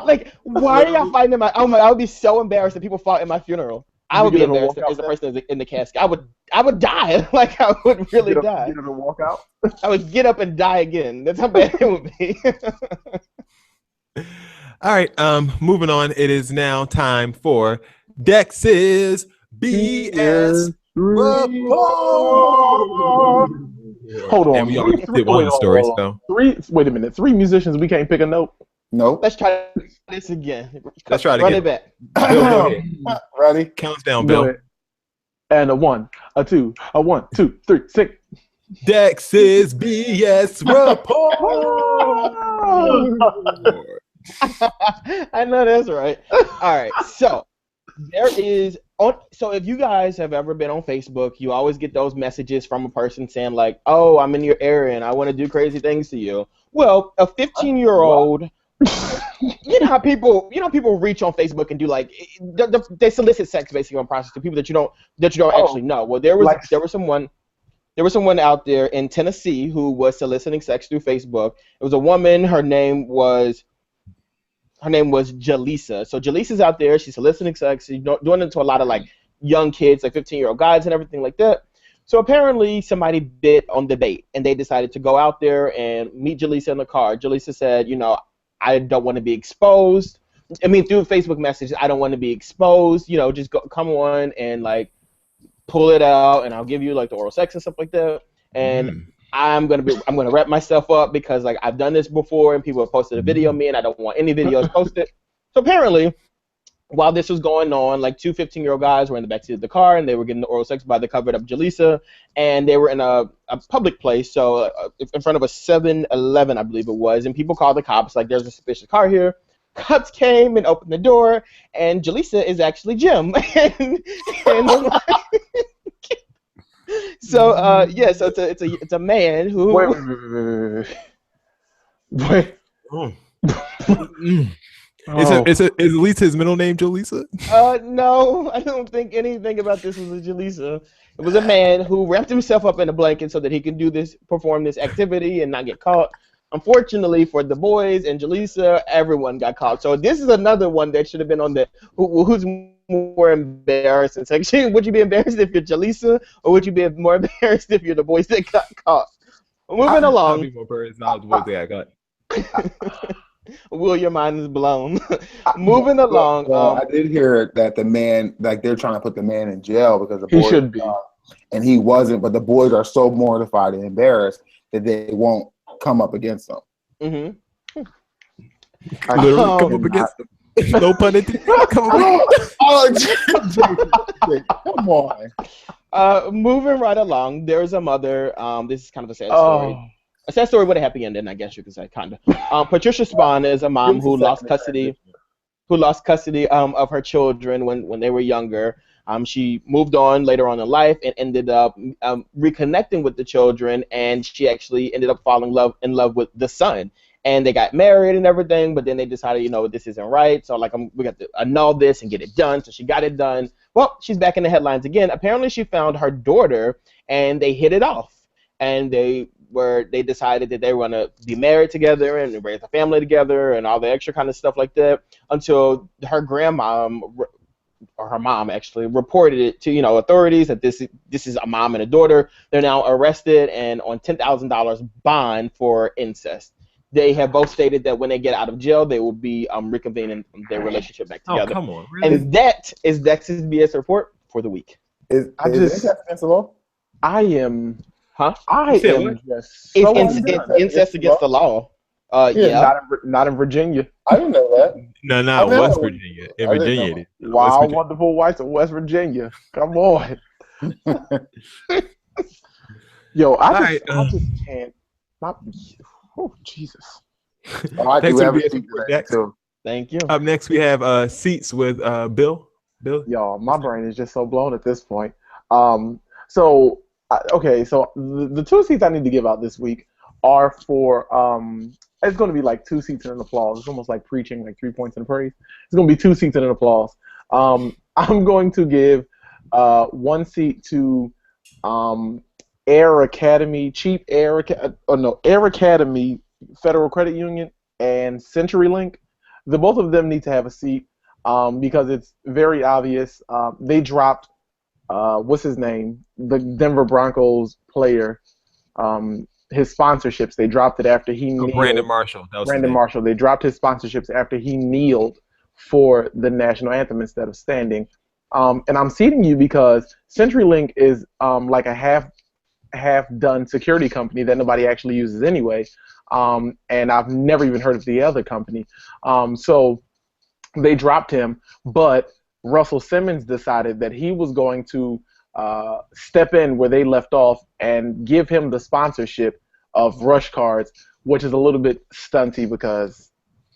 like, why are y'all fighting in my? Oh my! I would be so embarrassed that people fought in my funeral. I would be embarrassed as the person in the casket. I would die. Like, I would really die. Get up and walk out. I would get up and die again. That's how bad it would be. All right. Moving on. It is now time for Dex's BS report. Hold on. And we already did one of the stories, so. Wait a minute. 3 musicians. We can't pick a note. Nope. Let's try this again. Let's try it Run again. it back. Bill, go ahead. Ready? Counts down, Go Bill. ahead. And a 1, a 2, a 1, 2, 3, 6. Dex's BS report. I know that's right. All right. So so if you guys have ever been on Facebook, you always get those messages from a person saying like, "Oh, I'm in your area and I want to do crazy things to you." Well, a 15-year-old, you know how people reach on Facebook and do like they solicit sex basically on prostitutes, people that you don't actually know. Well, there was someone out there in Tennessee who was soliciting sex through Facebook. It was a woman. Her name was Jaleesa. So Jaleesa's out there. She's soliciting sex. She's doing it to a lot of like young kids, like 15-year-old guys and everything like that. So apparently somebody bit on the bait, and they decided to go out there and meet Jaleesa in the car. Jaleesa said, I don't want to be exposed. I mean, through Facebook messages, I don't want to be exposed. Just come on and like pull it out, and I'll give you like the oral sex and stuff like that. And I'm gonna wrap myself up because like I've done this before, and people have posted a video of me, and I don't want any videos posted. So apparently, while this was going on, like 2 15-year-old guys were in the backseat of the car, and they were getting the oral sex by the covered up Jaleesa, and they were in a public place, so in front of a 7-Eleven, I believe it was, and people called the cops, like there's a suspicious car here. Cops came and opened the door, and Jaleesa is actually Jim. So so it's a man who. Wait. Is at least his middle name Jaleesa? No, I don't think anything about this was a Jaleesa. It was a man who wrapped himself up in a blanket so that he could perform this activity and not get caught. Unfortunately for the boys and Jaleesa, everyone got caught. So this is another one that should have been on the who's more embarrassing section. Would you be embarrassed if you're Jaleesa, or would you be more embarrassed if you're the boys that got caught? Moving I'll along. be more personal knowledgeable than I got. Will, your mind is blown. Moving along. Well, I did hear that the man, like they're trying to put the man in jail because the He boys, should be. and he wasn't. But the boys are so mortified and embarrassed that they won't come up against him. Mm-hmm. Literally come up against them. No pun intended. Come up against Come on. Moving right along, there's a mother. This is kind of a sad story. Oh, A sad story with a happy ending, I guess you could say, kind of. Patricia Spahn is a mom who lost custody of her children when they were younger. She moved on later on in life and ended up reconnecting with the children, and she actually ended up falling in love with the son. And they got married and everything, but then they decided, this isn't right. So we got to annul this and get it done. So she got it done. Well, she's back in the headlines again. Apparently, she found her daughter, and they hit it off. And they decided that they were going to be married together and raise a family together and all the extra kind of stuff like that, until her grandmom, or her mom actually, reported it to authorities that this is a mom and a daughter. They're now arrested and on $10,000 bond for incest. They have both stated that when they get out of jail, they will be reconvening their relationship back together. Oh, come on. Really? And that is Dex's BS report for the week. Is incest against the law? I am. Huh? I Say am what? just so It's undone. incest against the law. Yeah. Not in Virginia. I didn't know that. No, I never- West Virginia. In I didn't Virginia, know. it is. Wild, West Virginia. wonderful whites of West Virginia. Come on. Yo, I just can't. Oh, Jesus. I Thanks do for have a being seat support, for that, Dex. too. Thank you. Up next, we have seats with Bill. Bill? Y'all, my brain is just so blown at this point. So the two seats I need to give out this week are for it's going to be like 2 seats and an applause. It's almost like preaching, like 3 points in praise. It's going to be 2 seats and an applause. I'm going to give 1 seat to Air Academy, Air Academy Federal Credit Union and CenturyLink. Both of them need to have a seat because it's very obvious. They dropped what's his name, the Denver Broncos player, his sponsorships. They dropped it after he kneeled. Brandon Marshall. That was Brandon Marshall. They dropped his sponsorships after he kneeled for the national anthem instead of standing. And I'm seating you because CenturyLink is like a half-done security company that nobody actually uses anyway. And I've never even heard of the other company. So they dropped him, but Russell Simmons decided that he was going to step in where they left off and give him the sponsorship of Rush Cards, which is a little bit stunty because,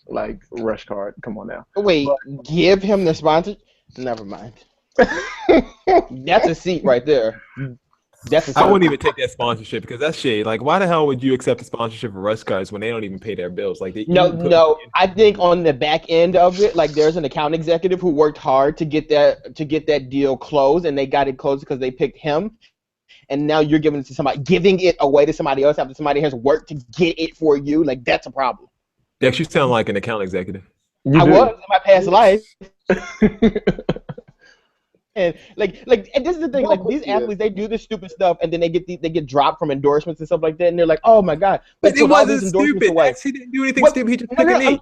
like, Rush Card, come on now. Wait, give him the sponsor? Never mind. That's a seat right there. That's a seat. I wouldn't even take that sponsorship because that's shade. Like, why the hell would you accept a sponsorship for Rush Cards when they don't even pay their bills? Like, No. I think on the back end of it, like, there's an account executive who worked hard to get that deal closed, and they got it closed because they picked him. And now you're giving it away to somebody else after somebody has worked to get it for you. Like, that's a problem. Dex, you sound like an account executive. You I do. was in my past life. And and this is the thing, like, these athletes, they do this stupid stuff, and then they get dropped from endorsements and stuff like that, and they're like, oh my god, But it put all wasn't these endorsements stupid. away. Dex, he didn't do anything stupid. He just took a knee.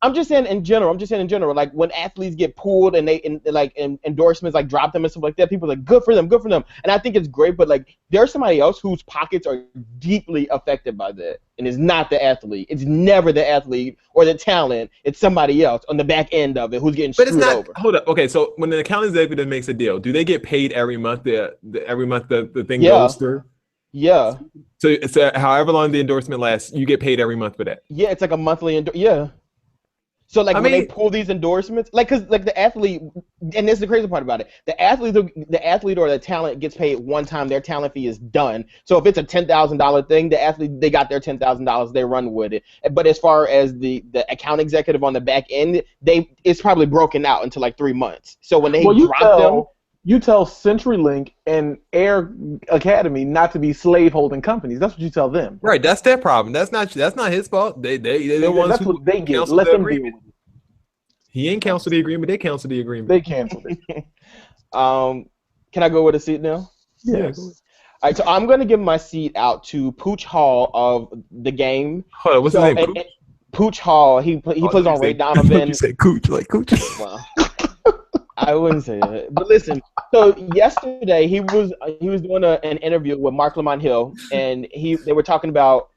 I'm just saying in general, like, when athletes get pulled and endorsements like drop them and stuff like that, people are like, good for them, and I think it's great, but like, there's somebody else whose pockets are deeply affected by that, and it's not the athlete. It's never the athlete or the talent. It's somebody else on the back end of it who's getting But screwed it's not. over. Hold up. Okay, so when an account executive makes a deal, do they get paid every month? Every month the thing Yeah. goes through. Yeah. So it's however long the endorsement lasts, you get paid every month for that. Yeah, it's like a monthly yeah. So like when they pull these endorsements, like, cause like the athlete, and this is the crazy part about it, the athlete or the talent gets paid one time, their talent fee is done. So if it's a $10,000 thing, the athlete, they got their $10,000, they run with it. But as far as the account executive on the back end, it's probably broken out into like 3 months. So when they drop them. You tell CenturyLink and Air Academy not to be slave-holding companies. That's what you tell them. Right, that's their problem. That's not his fault. They're the ones that's who what they get. canceled Let the them deal agreement. with it. He ain't canceled the agreement. They canceled the agreement. They canceled it. Can I go with a seat now? Yes. right, so I'm gonna give my seat out to Pooch Hall of the game. Hold on, what's his name? Cooch? Pooch Hall. He plays on Ray Donovan. You said Cooch, like Cooch. Well, I wouldn't say that. But listen, so yesterday he was doing an interview with Mark Lamont Hill, and they were talking about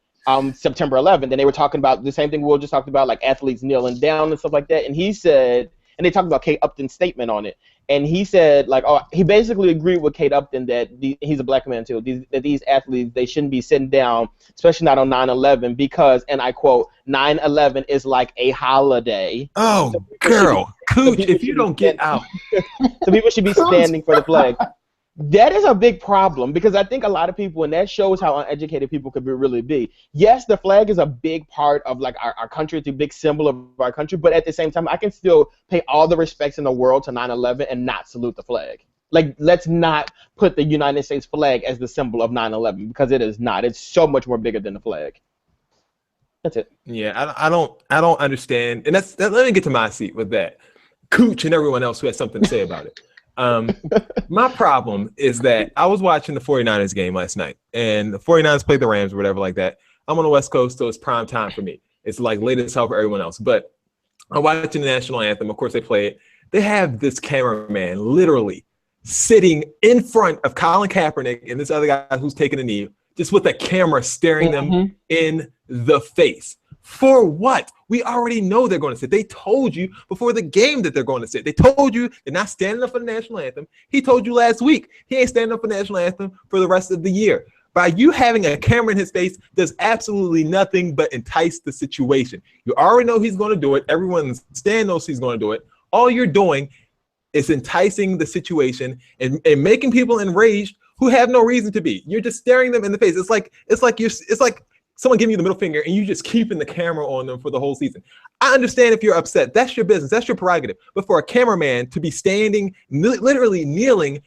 September 11th, and they were talking about the same thing we were just talking about, like athletes kneeling down and stuff like that. And he said, and they talked about Kate Upton's statement on it, and he said, like, he basically agreed with Kate Upton that he's a black man too, that these athletes, they shouldn't be sitting down, especially not on 9/11, because, and I quote, 9/11 is like a holiday. Oh, so girl, Cooch, if you don't get out. So people should be standing for the flag. That is a big problem, because I think a lot of people, and that shows how uneducated people could really be. Yes, the flag is a big part of like our country. It's a big symbol of our country, but at the same time, I can still pay all the respects in the world to 9/11 and not salute the flag. Like, let's not put the United States flag as the symbol of 9/11, because it is not. It's so much more bigger than the flag. That's it. Yeah, I don't understand, and let me get to my seat with that. Cooch and everyone else who has something to say about it. My problem is that I was watching the 49ers game last night, and the 49ers played the Rams or whatever like that. I'm on the West Coast, so it's prime time for me. It's like late as hell for everyone else. But I'm watching the national anthem. Of course, they play it. They have this cameraman literally sitting in front of Colin Kaepernick and this other guy who's taking a knee, just with a camera staring them in the face. For what? We already know they're going to sit. They told you before the game that they're going to sit. They told you they're not standing up for the national anthem. He told you last week he ain't standing up for the national anthem for the rest of the year. By you having a camera in his face does absolutely nothing but entice the situation. You already know he's going to do it. Everyone in the stand knows he's going to do it. All you're doing is enticing the situation and making people enraged who have no reason to be. You're just staring them in the face. It's like someone giving you the middle finger and you just keeping the camera on them for the whole season. I understand if you're upset. That's your business. That's your prerogative. But for a cameraman to be standing, literally kneeling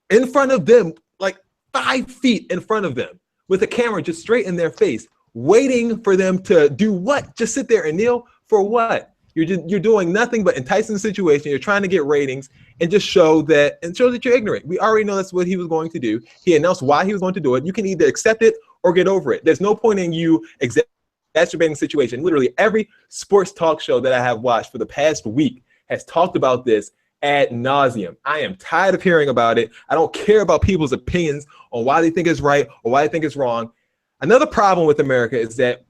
in front of them, like 5 feet in front of them, with a camera just straight in their face, waiting for them to do what? Just sit there and kneel for what? You're doing nothing but enticing the situation. You're trying to get ratings and just show that you're ignorant. We already know that's what he was going to do. He announced why he was going to do it. You can either accept it or get over it. There's no point in you exacerbating the situation. Literally every sports talk show that I have watched for the past week has talked about this ad nauseum. I am tired of hearing about it. I don't care about people's opinions on why they think it's right or why they think it's wrong. Another problem with America is that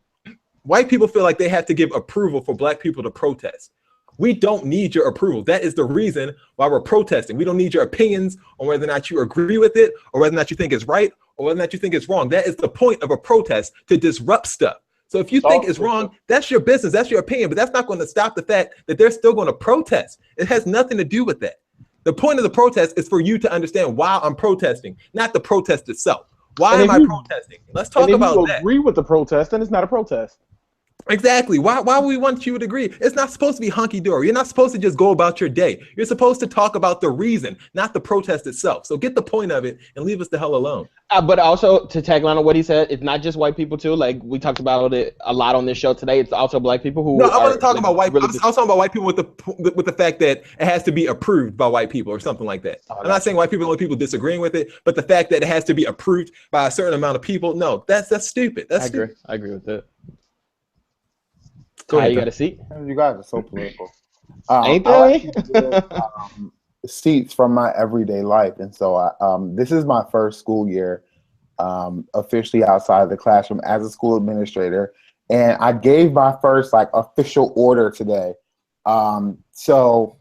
white people feel like they have to give approval for black people to protest. We don't need your approval. That is the reason why we're protesting. We don't need your opinions on whether or not you agree with it or whether or not you think it's right or whether or not you think it's wrong. That is the point of a protest, to disrupt stuff. So if you think it's wrong, that's your business, that's your opinion, but that's not going to stop the fact that they're still going to protest. It has nothing to do with that. The point of the protest is for you to understand why I'm protesting, not the protest itself. Why am I protesting? Let's talk about that. If you agree with the protest, then it's not a protest. Exactly. Why would we want you to agree? It's not supposed to be hunky-dory. You're not supposed to just go about your day. You're supposed to talk about the reason, not the protest itself. So get the point of it and leave us the hell alone. But also, to tag on what he said, it's not just white people too. Like, we talked about it a lot on this show today. It's also black people who. No, I wasn't talking about white people. I was talking about white people with the fact that it has to be approved by white people or something like that. I'm not saying white people are the only people disagreeing with it, but the fact that it has to be approved by a certain amount of people, no, that's stupid. That's stupid. I agree with that. You got a seat? You guys are so political. Ain't they? Seats from my everyday life, and so this is my first school year officially outside of the classroom as a school administrator, and I gave my first official order today. So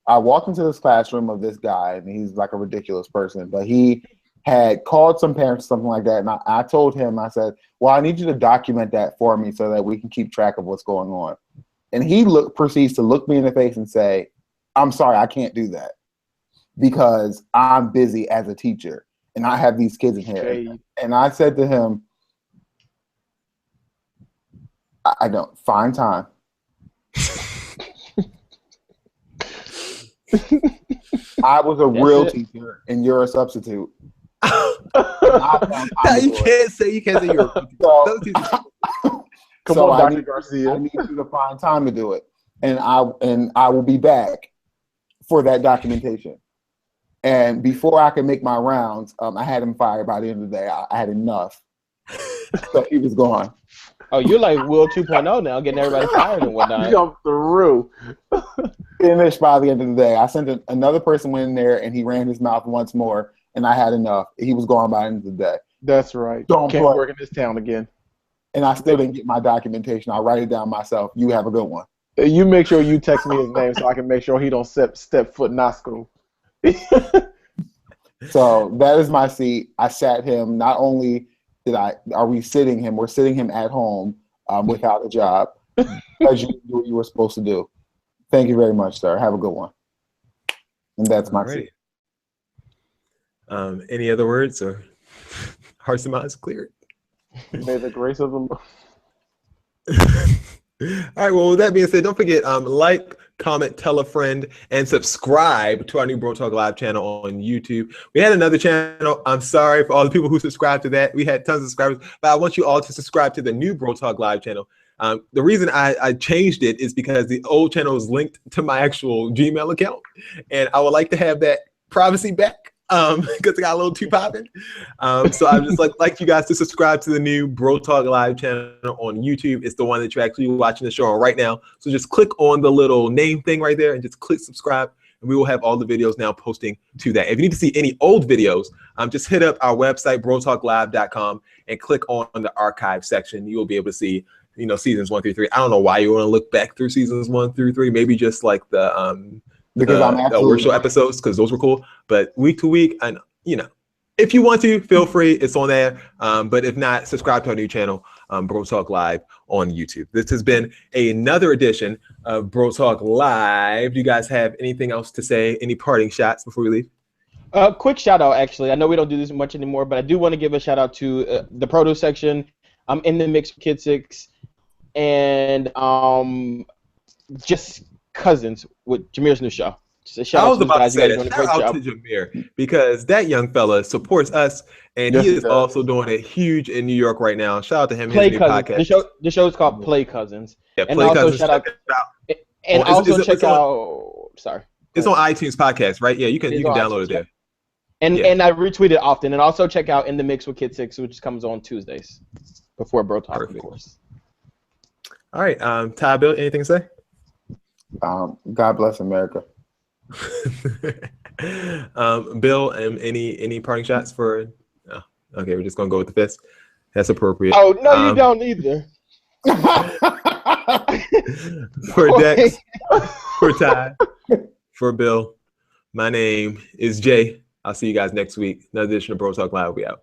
I walked into this classroom of this guy, and he's like a ridiculous person, but he had called some parents or something like that, and I told him, I said, well, I need you to document that for me so that we can keep track of what's going on. And he proceeds to look me in the face and say, I'm sorry, I can't do that because I'm busy as a teacher and I have these kids in here. Okay. And I said to him, I don't, find time. I was a real teacher and you're a substitute. You can't say you're Come on, Dr. Garcia. I need you to find time to do it, and I will be back for that documentation. And before I could make my rounds, I had him fired by the end of the day. I had enough. So he was gone. Oh, you're like Will 2.0 now, getting everybody fired and whatnot. Jump through. Finished by the end of the day. I sent another person went in there and he ran his mouth once more, and I had enough. He was gone by the end of the day. That's right. Don't Can't play. work in this town again. And I still didn't get my documentation. I'll write it down myself. You have a good one. You make sure you text me his name so I can make sure he don't step foot in our school. So that is my seat. I sat him. Not only are we sitting him, we're sitting him at home without a job because you do what you were supposed to do. Thank you very much, sir. Have a good one. And that's my seat. Any other words or hearts and minds cleared? May the grace of the Lord. All right, well, with that being said, don't forget, like, comment, tell a friend, and subscribe to our new Bro Talk Live channel on YouTube. We had another channel. I'm sorry for all the people who subscribed to that. We had tons of subscribers, but I want you all to subscribe to the new Bro Talk Live channel. The reason I changed it is because the old channel is linked to my actual Gmail account, and I would like to have that privacy back. Because it got a little too popping. So I just like you guys to subscribe to the new Bro Talk Live channel on YouTube. It's the one that you're actually watching the show on right now. So just click on the little name thing right there and just click subscribe, and we will have all the videos now posting to that. If you need to see any old videos, just hit up our website, brotalklive.com, and click on the archive section. You will be able to see, seasons 1 through 3. I don't know why you want to look back through seasons 1 through 3. Maybe just like the because I'm the award show episodes, because those were cool. But week to week, and if you want to, feel free. It's on there. But if not, subscribe to our new channel, Bro Talk Live on YouTube. This has been another edition of Bro Talk Live. Do you guys have anything else to say? Any parting shots before we leave? Quick shout out, actually. I know we don't do this much anymore, but I do want to give a shout out to the produce section. I'm in the mix with Kid 6, and just cousins with Jameer's new show. Just a shout out to those guys. You guys doing a great job. Shout out to Jameer, because that young fella supports us, and he is also doing it huge in New York right now. Shout out to him. Play his Cousins. New podcast. The show is called Play Cousins. Yeah, and Play also Cousins. shout out. And also check out. Sorry. It's on iTunes podcast, right? Yeah, you can download it there. And I retweet it often. And also check out In the Mix with Kid 6, which comes on Tuesdays before Bro Talk, of course. All right, Ty, Bill, anything to say? God bless America. Bill, any parting shots for? Oh, okay, we're just gonna go with the fist. That's appropriate. Oh no, you don't either. For Dex, for Ty, for Bill, my name is Jay. I'll see you guys next week. Another edition of Bro Talk Live. We out.